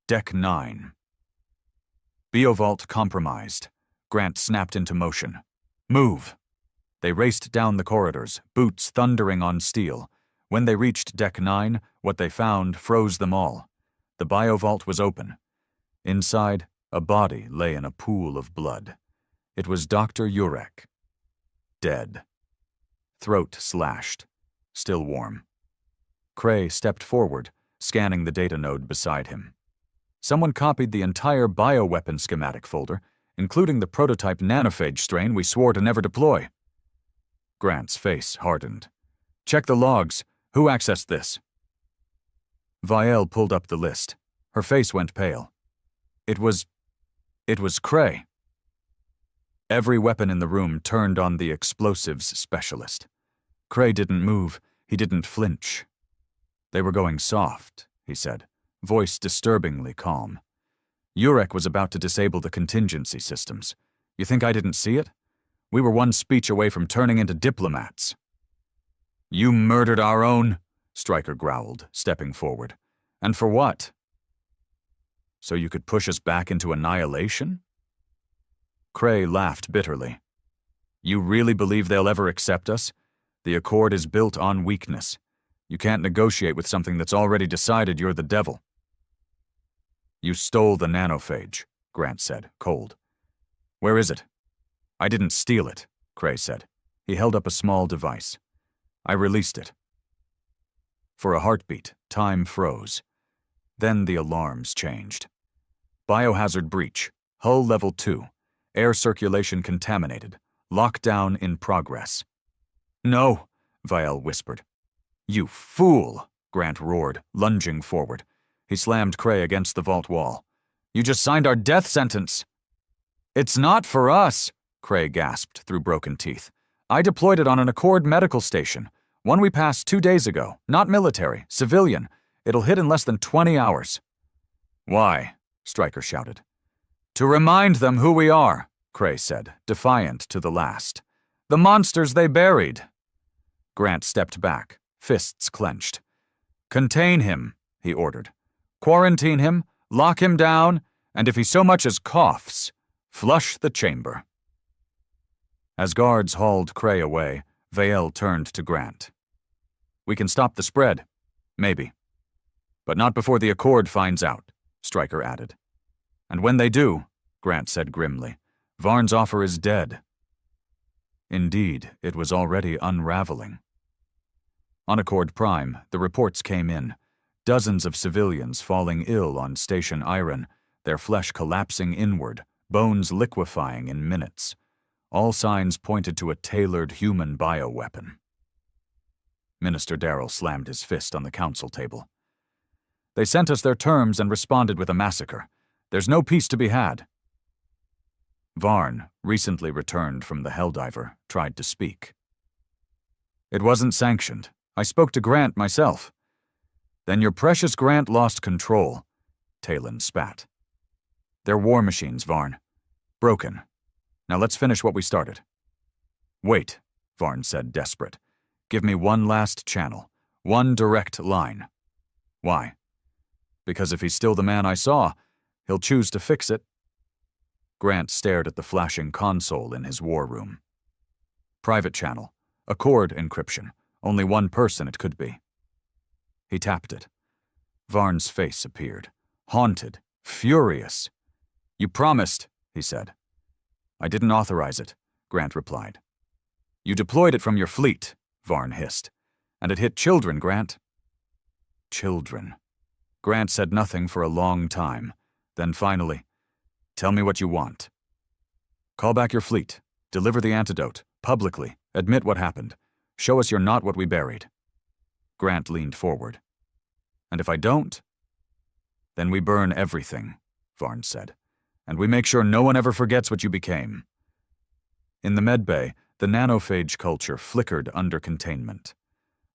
Speaker 1: Deck 9. Biovault compromised. Grant snapped into motion. Move! They raced down the corridors, boots thundering on steel. When they reached Deck 9, what they found froze them all. The biovault was open. Inside, a body lay in a pool of blood. It was Dr. Urek. Dead. Throat slashed. Still warm. Cray stepped forward, scanning the data node beside him. Someone copied the entire bioweapon schematic folder, including the prototype nanophage strain we swore to never deploy. Grant's face hardened. Check the logs. Who accessed this? Vielle pulled up the list. Her face went pale. It was Cray. Every weapon in the room turned on the explosives specialist. Cray didn't move. He didn't flinch. They were going soft, he said, voice disturbingly calm. Urek was about to disable the contingency systems. You think I didn't see it? We were one speech away from turning into diplomats. You murdered our own, Stryker growled, stepping forward. And for what? So you could push us back into annihilation? Cray laughed bitterly. You really believe they'll ever accept us? The Accord is built on weakness. You can't negotiate with something that's already decided you're the devil. You stole the nanophage, Grant said, cold. Where is it? I didn't steal it, Cray said. He held up a small device. I released it. For a heartbeat, time froze. Then the alarms changed. Biohazard breach, hull level 2, air circulation contaminated, lockdown in progress. No, Vielle whispered. You fool, Grant roared, lunging forward. He slammed Cray against the vault wall. You just signed our death sentence. It's not for us, Cray gasped through broken teeth. I deployed it on an Accord medical station, one we passed 2 days ago, not military, civilian. It'll hit in less than 20 hours. Why? Stryker shouted. To remind them who we are, Cray said, defiant to the last. The monsters they buried. Grant stepped back, fists clenched. Contain him, he ordered. Quarantine him, lock him down, and if he so much as coughs, flush the chamber. As guards hauled Cray away, Vielle turned to Grant. We can stop the spread. Maybe. But not before the Accord finds out, Stryker added. And when they do, Grant said grimly, Varn's offer is dead. Indeed, it was already unraveling. On Accord Prime, the reports came in. Dozens of civilians falling ill on Station Iron, their flesh collapsing inward, bones liquefying in minutes. All signs pointed to a tailored human bioweapon. Minister Darrell slammed his fist on the council table. They sent us their terms and responded with a massacre. There's no peace to be had. Varn, recently returned from the Helldiver, tried to speak. It wasn't sanctioned. I spoke to Grant myself. Then your precious Grant lost control, Talon spat. They're war machines, Varn. Broken. Now let's finish what we started. Wait, Varn said, desperate. Give me one last channel, one direct line. Why? Because if he's still the man I saw, he'll choose to fix it. Grant stared at the flashing console in his war room. Private channel, Accord encryption, only one person it could be. He tapped it. Varn's face appeared, haunted, furious. You promised, he said. I didn't authorize it, Grant replied. You deployed it from your fleet, Varn hissed. And it hit children, Grant. Children. Grant said nothing for a long time. Then finally, tell me what you want. Call back your fleet. Deliver the antidote. Publicly. Admit what happened. Show us you're not what we buried. Grant leaned forward. And if I don't? Then we burn everything, Varn said. And we make sure no one ever forgets what you became. In the medbay, the nanophage culture flickered under containment.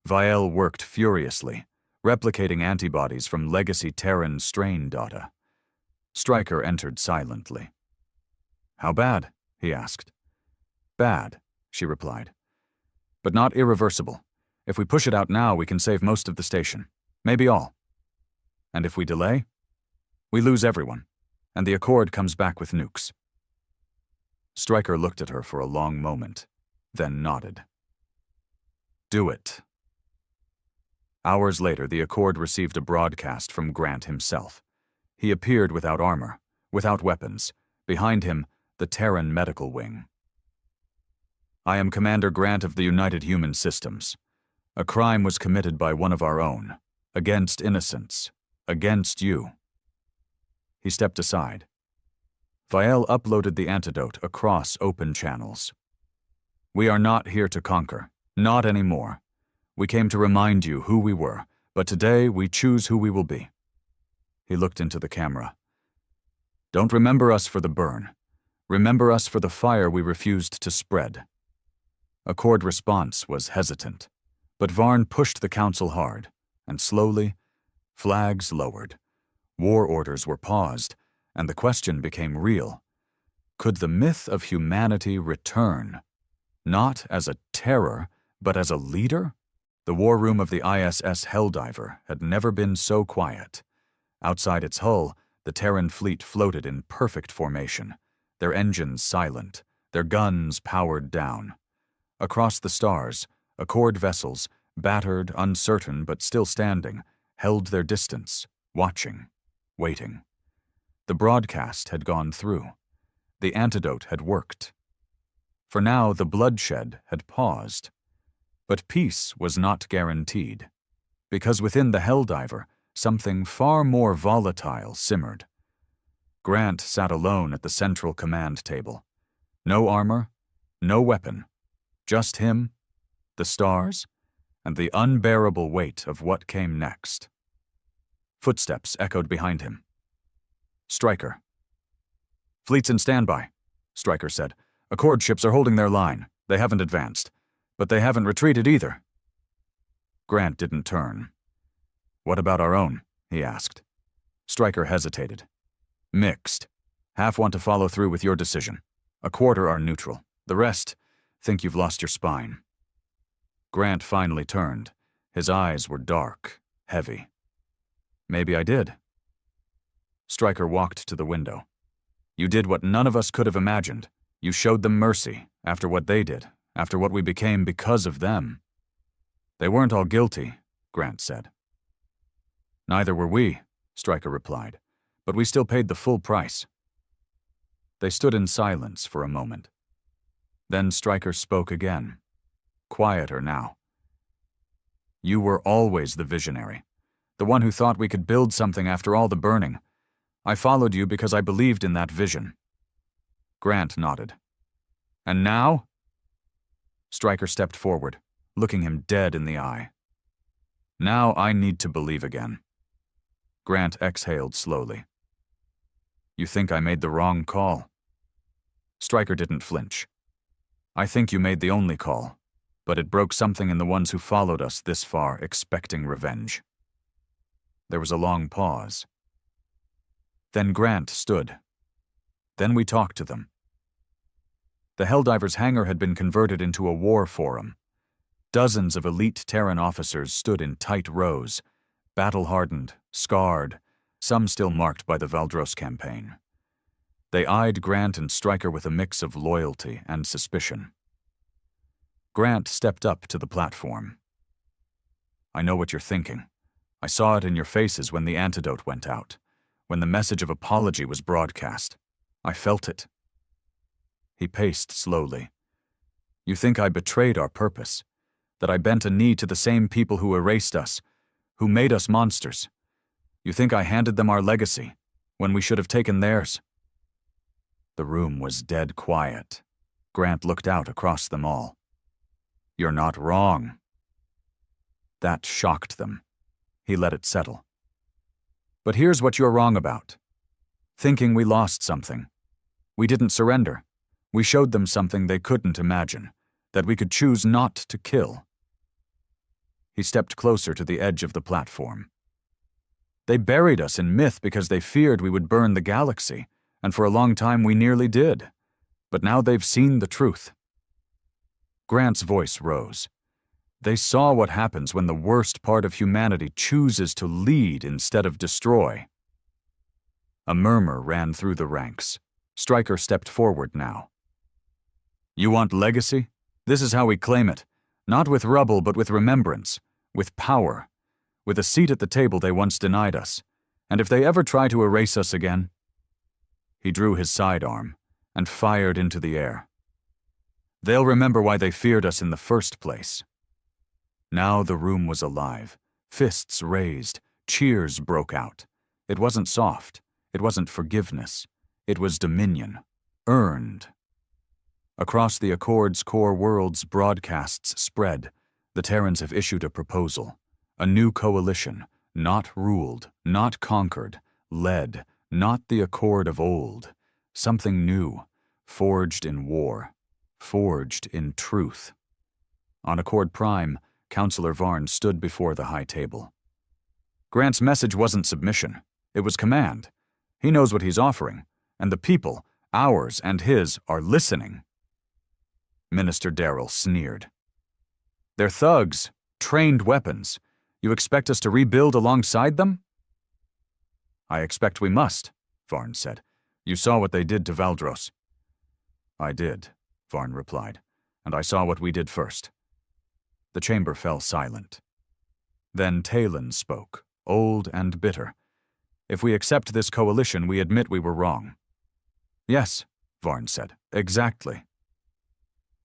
Speaker 1: Viel worked furiously, replicating antibodies from legacy Terran strain data. Stryker entered silently. How bad? He asked. Bad, she replied. But not irreversible. If we push it out now, we can save most of the station. Maybe all. And if we delay, we lose everyone, and the Accord comes back with nukes. Stryker looked at her for a long moment, then nodded. Do it. Hours later, the Accord received a broadcast from Grant himself. He appeared without armor, without weapons. Behind him, the Terran medical wing. I am Commander Grant of the United Human Systems. A crime was committed by one of our own, against innocents, against you. He stepped aside. Viel uploaded the antidote across open channels. We are not here to conquer, not anymore. We came to remind you who we were, but today we choose who we will be. He looked into the camera. Don't remember us for the burn. Remember us for the fire we refused to spread. Accord response was hesitant, but Varn pushed the council hard, and slowly, flags lowered. War orders were paused, and the question became real. Could the myth of humanity return? Not as a terror, but as a leader? The war room of the ISS Helldiver had never been so quiet. Outside its hull, the Terran fleet floated in perfect formation, their engines silent, their guns powered down. Across the stars, Accord vessels, battered, uncertain, but still standing, held their distance, watching, waiting. The broadcast had gone through. The antidote had worked. For now, the bloodshed had paused. But peace was not guaranteed, because within the Helldiver, something far more volatile simmered. Grant sat alone at the central command table. No armor, no weapon, just him, the stars, and the unbearable weight of what came next. Footsteps echoed behind him. Stryker. Fleet's in standby, Stryker said. Accord ships are holding their line. They haven't advanced. But they haven't retreated either. Grant didn't turn. What about our own? He asked. Stryker hesitated. Mixed. Half want to follow through with your decision. A quarter are neutral. The rest think you've lost your spine. Grant finally turned. His eyes were dark, heavy. Maybe I did. Stryker walked to the window. You did what none of us could have imagined. You showed them mercy after what they did, after what we became because of them. They weren't all guilty, Grant said. Neither were we, Stryker replied, but we still paid the full price. They stood in silence for a moment. Then Stryker spoke again, quieter now. You were always the visionary, the one who thought we could build something after all the burning. I followed you because I believed in that vision. Grant nodded. And now? Stryker stepped forward, looking him dead in the eye. Now I need to believe again. Grant exhaled slowly. You think I made the wrong call? Stryker didn't flinch. I think you made the only call, but it broke something in the ones who followed us this far expecting revenge. There was a long pause. Then Grant stood. Then we talked to them. The Helldiver's hangar had been converted into a war forum. Dozens of elite Terran officers stood in tight rows, battle-hardened, scarred, some still marked by the Valdros campaign. They eyed Grant and Stryker with a mix of loyalty and suspicion. Grant stepped up to the platform. "I know what you're thinking. I saw it in your faces when the antidote went out, when the message of apology was broadcast. I felt it." He paced slowly. "You think I betrayed our purpose, that I bent a knee to the same people who erased us, who made us monsters. You think I handed them our legacy, when we should have taken theirs." The room was dead quiet. Grant looked out across them all. "You're not wrong." That shocked them. He let it settle. "But here's what you're wrong about. Thinking we lost something. We didn't surrender. We showed them something they couldn't imagine, that we could choose not to kill." He stepped closer to the edge of the platform. "They buried us in myth because they feared we would burn the galaxy, and for a long time we nearly did. But now they've seen the truth." Grant's voice rose. "They saw what happens when the worst part of humanity chooses to lead instead of destroy." A murmur ran through the ranks. Stryker stepped forward now. "You want legacy? This is how we claim it. Not with rubble, but with remembrance, with power, with a seat at the table they once denied us. And if they ever try to erase us again..." He drew his sidearm and fired into the air. "They'll remember why they feared us in the first place." Now the room was alive. Fists raised. Cheers broke out. It wasn't soft. It wasn't forgiveness. It was dominion. Earned. Across the Accord's core worlds, broadcasts spread. The Terrans have issued a proposal. A new coalition, not ruled, not conquered, led, not the Accord of old. Something new, forged in war, forged in truth. On Accord Prime, Counselor Varn stood before the high table. "Grant's message wasn't submission. It was command. He knows what he's offering, and the people, ours and his, are listening." Minister Darrell sneered. "They're thugs, trained weapons. You expect us to rebuild alongside them?" "I expect we must," Varn said. "You saw what they did to Valdros." "I did," Varn replied, "and I saw what we did first." The chamber fell silent. Then Talon spoke, old and bitter. "If we accept this coalition, we admit we were wrong." "Yes," Varn said, "exactly."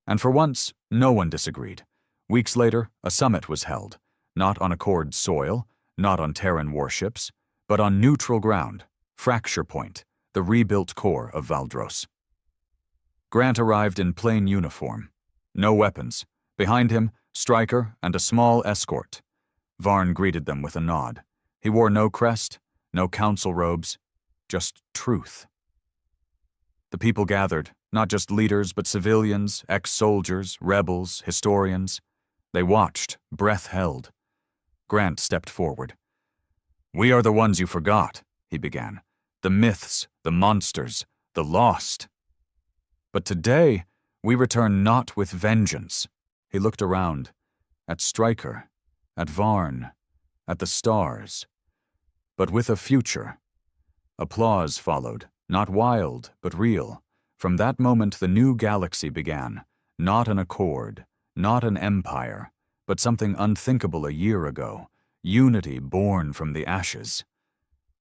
Speaker 1: And for once, no one disagreed. Weeks later, a summit was held, not on Accord soil, not on Terran warships, but on neutral ground, Fracture Point, the rebuilt core of Valdros. Grant arrived in plain uniform. No weapons. Behind him, Stryker and a small escort. Varn greeted them with a nod. He wore no crest, no council robes, just truth. The people gathered, not just leaders, but civilians, ex-soldiers, rebels, historians. They watched, breath held. Grant stepped forward. "We are the ones you forgot," he began. "The myths, the monsters, the lost. But today, we return not with vengeance." He looked around, at Stryker, at Varn, at the stars, but with a future. Applause followed, not wild, but real. From that moment the new galaxy began, not an accord, not an empire, but something unthinkable a year ago, unity born from the ashes.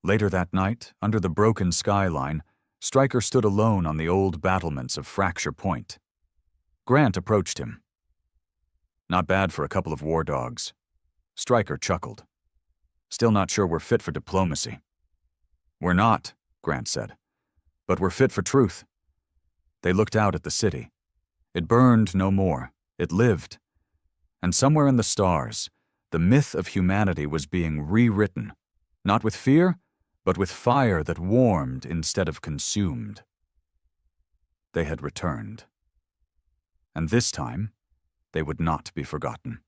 Speaker 1: Later that night, under the broken skyline, Stryker stood alone on the old battlements of Fracture Point. Grant approached him. "Not bad for a couple of war dogs." Stryker chuckled. "Still not sure we're fit for diplomacy." "We're not," Grant said, "but we're fit for truth." They looked out at the city. It burned no more. It lived. And somewhere in the stars, the myth of humanity was being rewritten, not with fear, but with fire that warmed instead of consumed. They had returned. And this time, they would not be forgotten.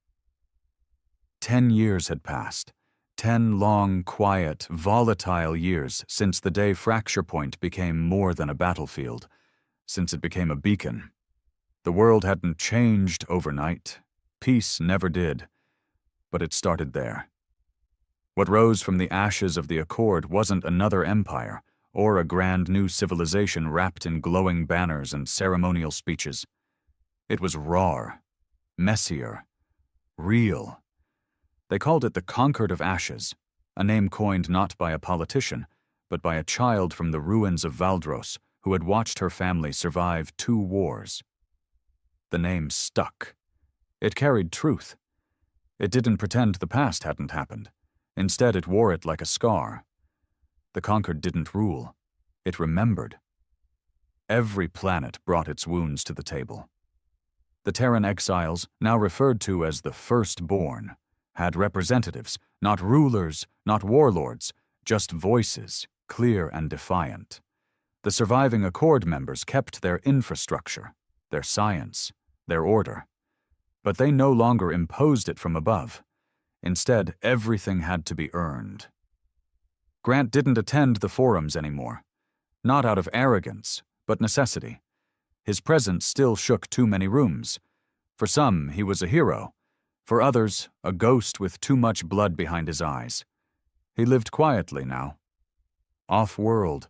Speaker 1: 10 years had passed. 10 long, quiet, volatile years since the day Fracture Point became more than a battlefield, since it became a beacon. The world hadn't changed overnight. Peace never did, but it started there. What rose from the ashes of the Accord wasn't another empire, or a grand new civilization wrapped in glowing banners and ceremonial speeches. It was raw, messier, real. They called it the Conquered of Ashes, a name coined not by a politician, but by a child from the ruins of Valdros who had watched her family survive 2 wars. The name stuck. It carried truth. It didn't pretend the past hadn't happened. Instead, it wore it like a scar. The Conquered didn't rule. It remembered. Every planet brought its wounds to the table. The Terran exiles, now referred to as the Firstborn, had representatives, not rulers, not warlords, just voices, clear and defiant. The surviving Accord members kept their infrastructure, their science, their order. But they no longer imposed it from above. Instead, everything had to be earned. Grant didn't attend the forums anymore. Not out of arrogance, but necessity. His presence still shook too many rooms. For some, he was a hero. For others, a ghost with too much blood behind his eyes. He lived quietly now. Off-world.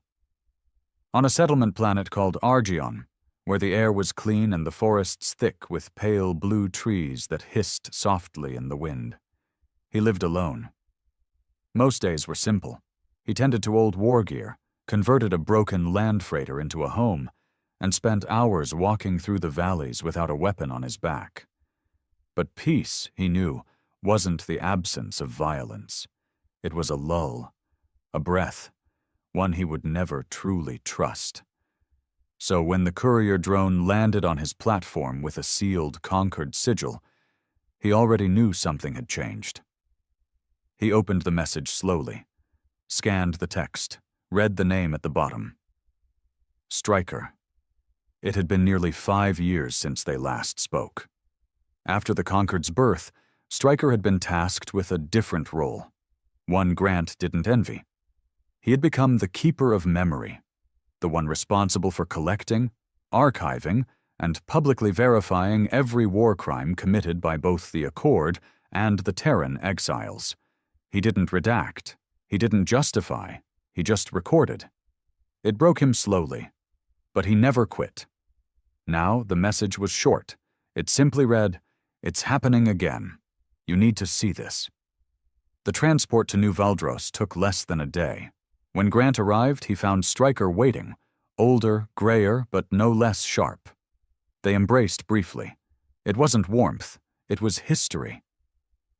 Speaker 1: On a settlement planet called Argion, where the air was clean and the forests thick with pale blue trees that hissed softly in the wind. He lived alone. Most days were simple. He tended to old war gear, converted a broken land freighter into a home, and spent hours walking through the valleys without a weapon on his back. But peace, he knew, wasn't the absence of violence. It was a lull, a breath, one he would never truly trust. So when the courier drone landed on his platform with a sealed, Conquered sigil, he already knew something had changed. He opened the message slowly, scanned the text, read the name at the bottom. Stryker. It had been nearly 5 years since they last spoke. After the Conquered's birth, Stryker had been tasked with a different role, one Grant didn't envy. He had become the keeper of memory, the one responsible for collecting, archiving, and publicly verifying every war crime committed by both the Accord and the Terran exiles. He didn't redact, he didn't justify, he just recorded. It broke him slowly, but he never quit. Now the message was short. It simply read, "It's happening again. You need to see this." The transport to New Valdros took less than a day. When Grant arrived, he found Stryker waiting, older, grayer, but no less sharp. They embraced briefly. It wasn't warmth, it was history.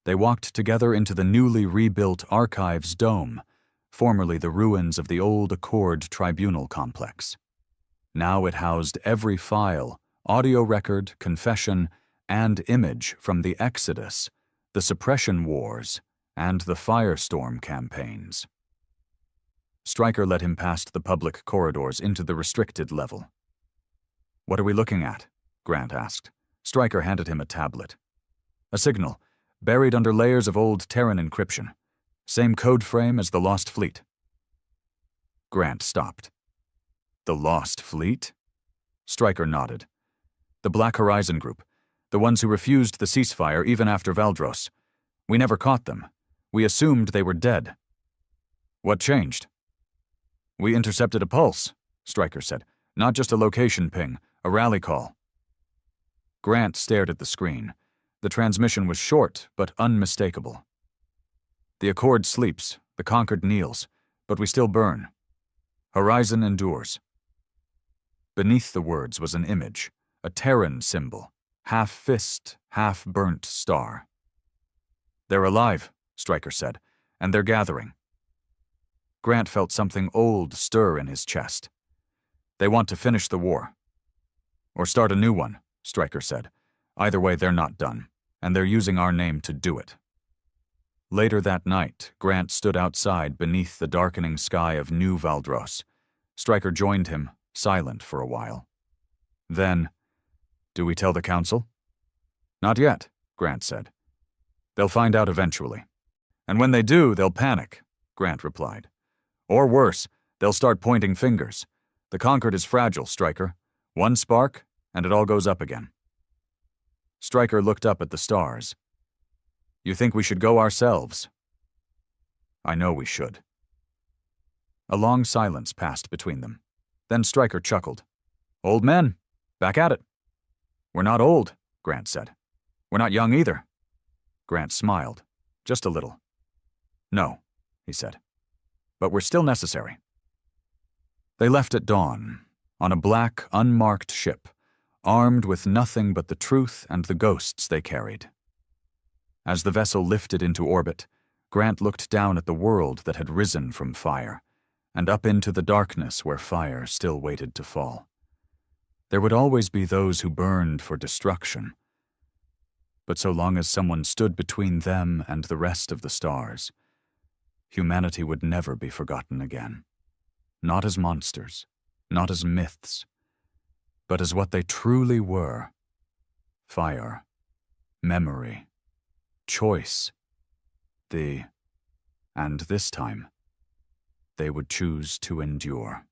Speaker 1: They walked together into the newly rebuilt Archives Dome, formerly the ruins of the old Accord Tribunal complex. Now it housed every file, audio record, confession, and image from the Exodus, the Suppression Wars, and the Firestorm campaigns. Stryker led him past the public corridors into the restricted level. "What are we looking at?" Grant asked. Stryker handed him a tablet. "A signal, buried under layers of old Terran encryption. Same code frame as the Lost Fleet." Grant stopped. "The Lost Fleet?" Stryker nodded. "The Black Horizon Group, the ones who refused the ceasefire even after Valdros. We never caught them. We assumed they were dead." "What changed?" "We intercepted a pulse," Stryker said. "Not just a location ping, a rally call." Grant stared at the screen. The transmission was short, but unmistakable. "The Accord sleeps, the Conquered kneels, but we still burn. Horizon endures." Beneath the words was an image, a Terran symbol, half fist, half burnt star. "They're alive," Stryker said, "and they're gathering." Grant felt something old stir in his chest. "They want to finish the war." "Or start a new one," Stryker said. "Either way, they're not done, and they're using our name to do it." Later that night, Grant stood outside beneath the darkening sky of New Valdros. Stryker joined him, silent for a while. Then, "Do we tell the Council?" "Not yet," Grant said. "They'll find out eventually. And when they do, they'll panic," Grant replied. "Or worse, they'll start pointing fingers. The Conquered is fragile, Stryker. One spark, and it all goes up again." Stryker looked up at the stars. You think we should go ourselves? I know we should. A long silence passed between them. Then Stryker chuckled. Old men, back at it. We're not old, Grant said. We're not young either. Grant smiled, just a little. No, he said. But we're still necessary. They left at dawn, on a black, unmarked ship, armed with nothing but the truth and the ghosts they carried. As the vessel lifted into orbit, Grant looked down at the world that had risen from fire, and up into the darkness where fire still waited to fall. There would always be those who burned for destruction, but so long as someone stood between them and the rest of the stars, humanity would never be forgotten again. Not as monsters, not as myths, but as what they truly were: fire, memory, choice, and this time, they would choose to endure.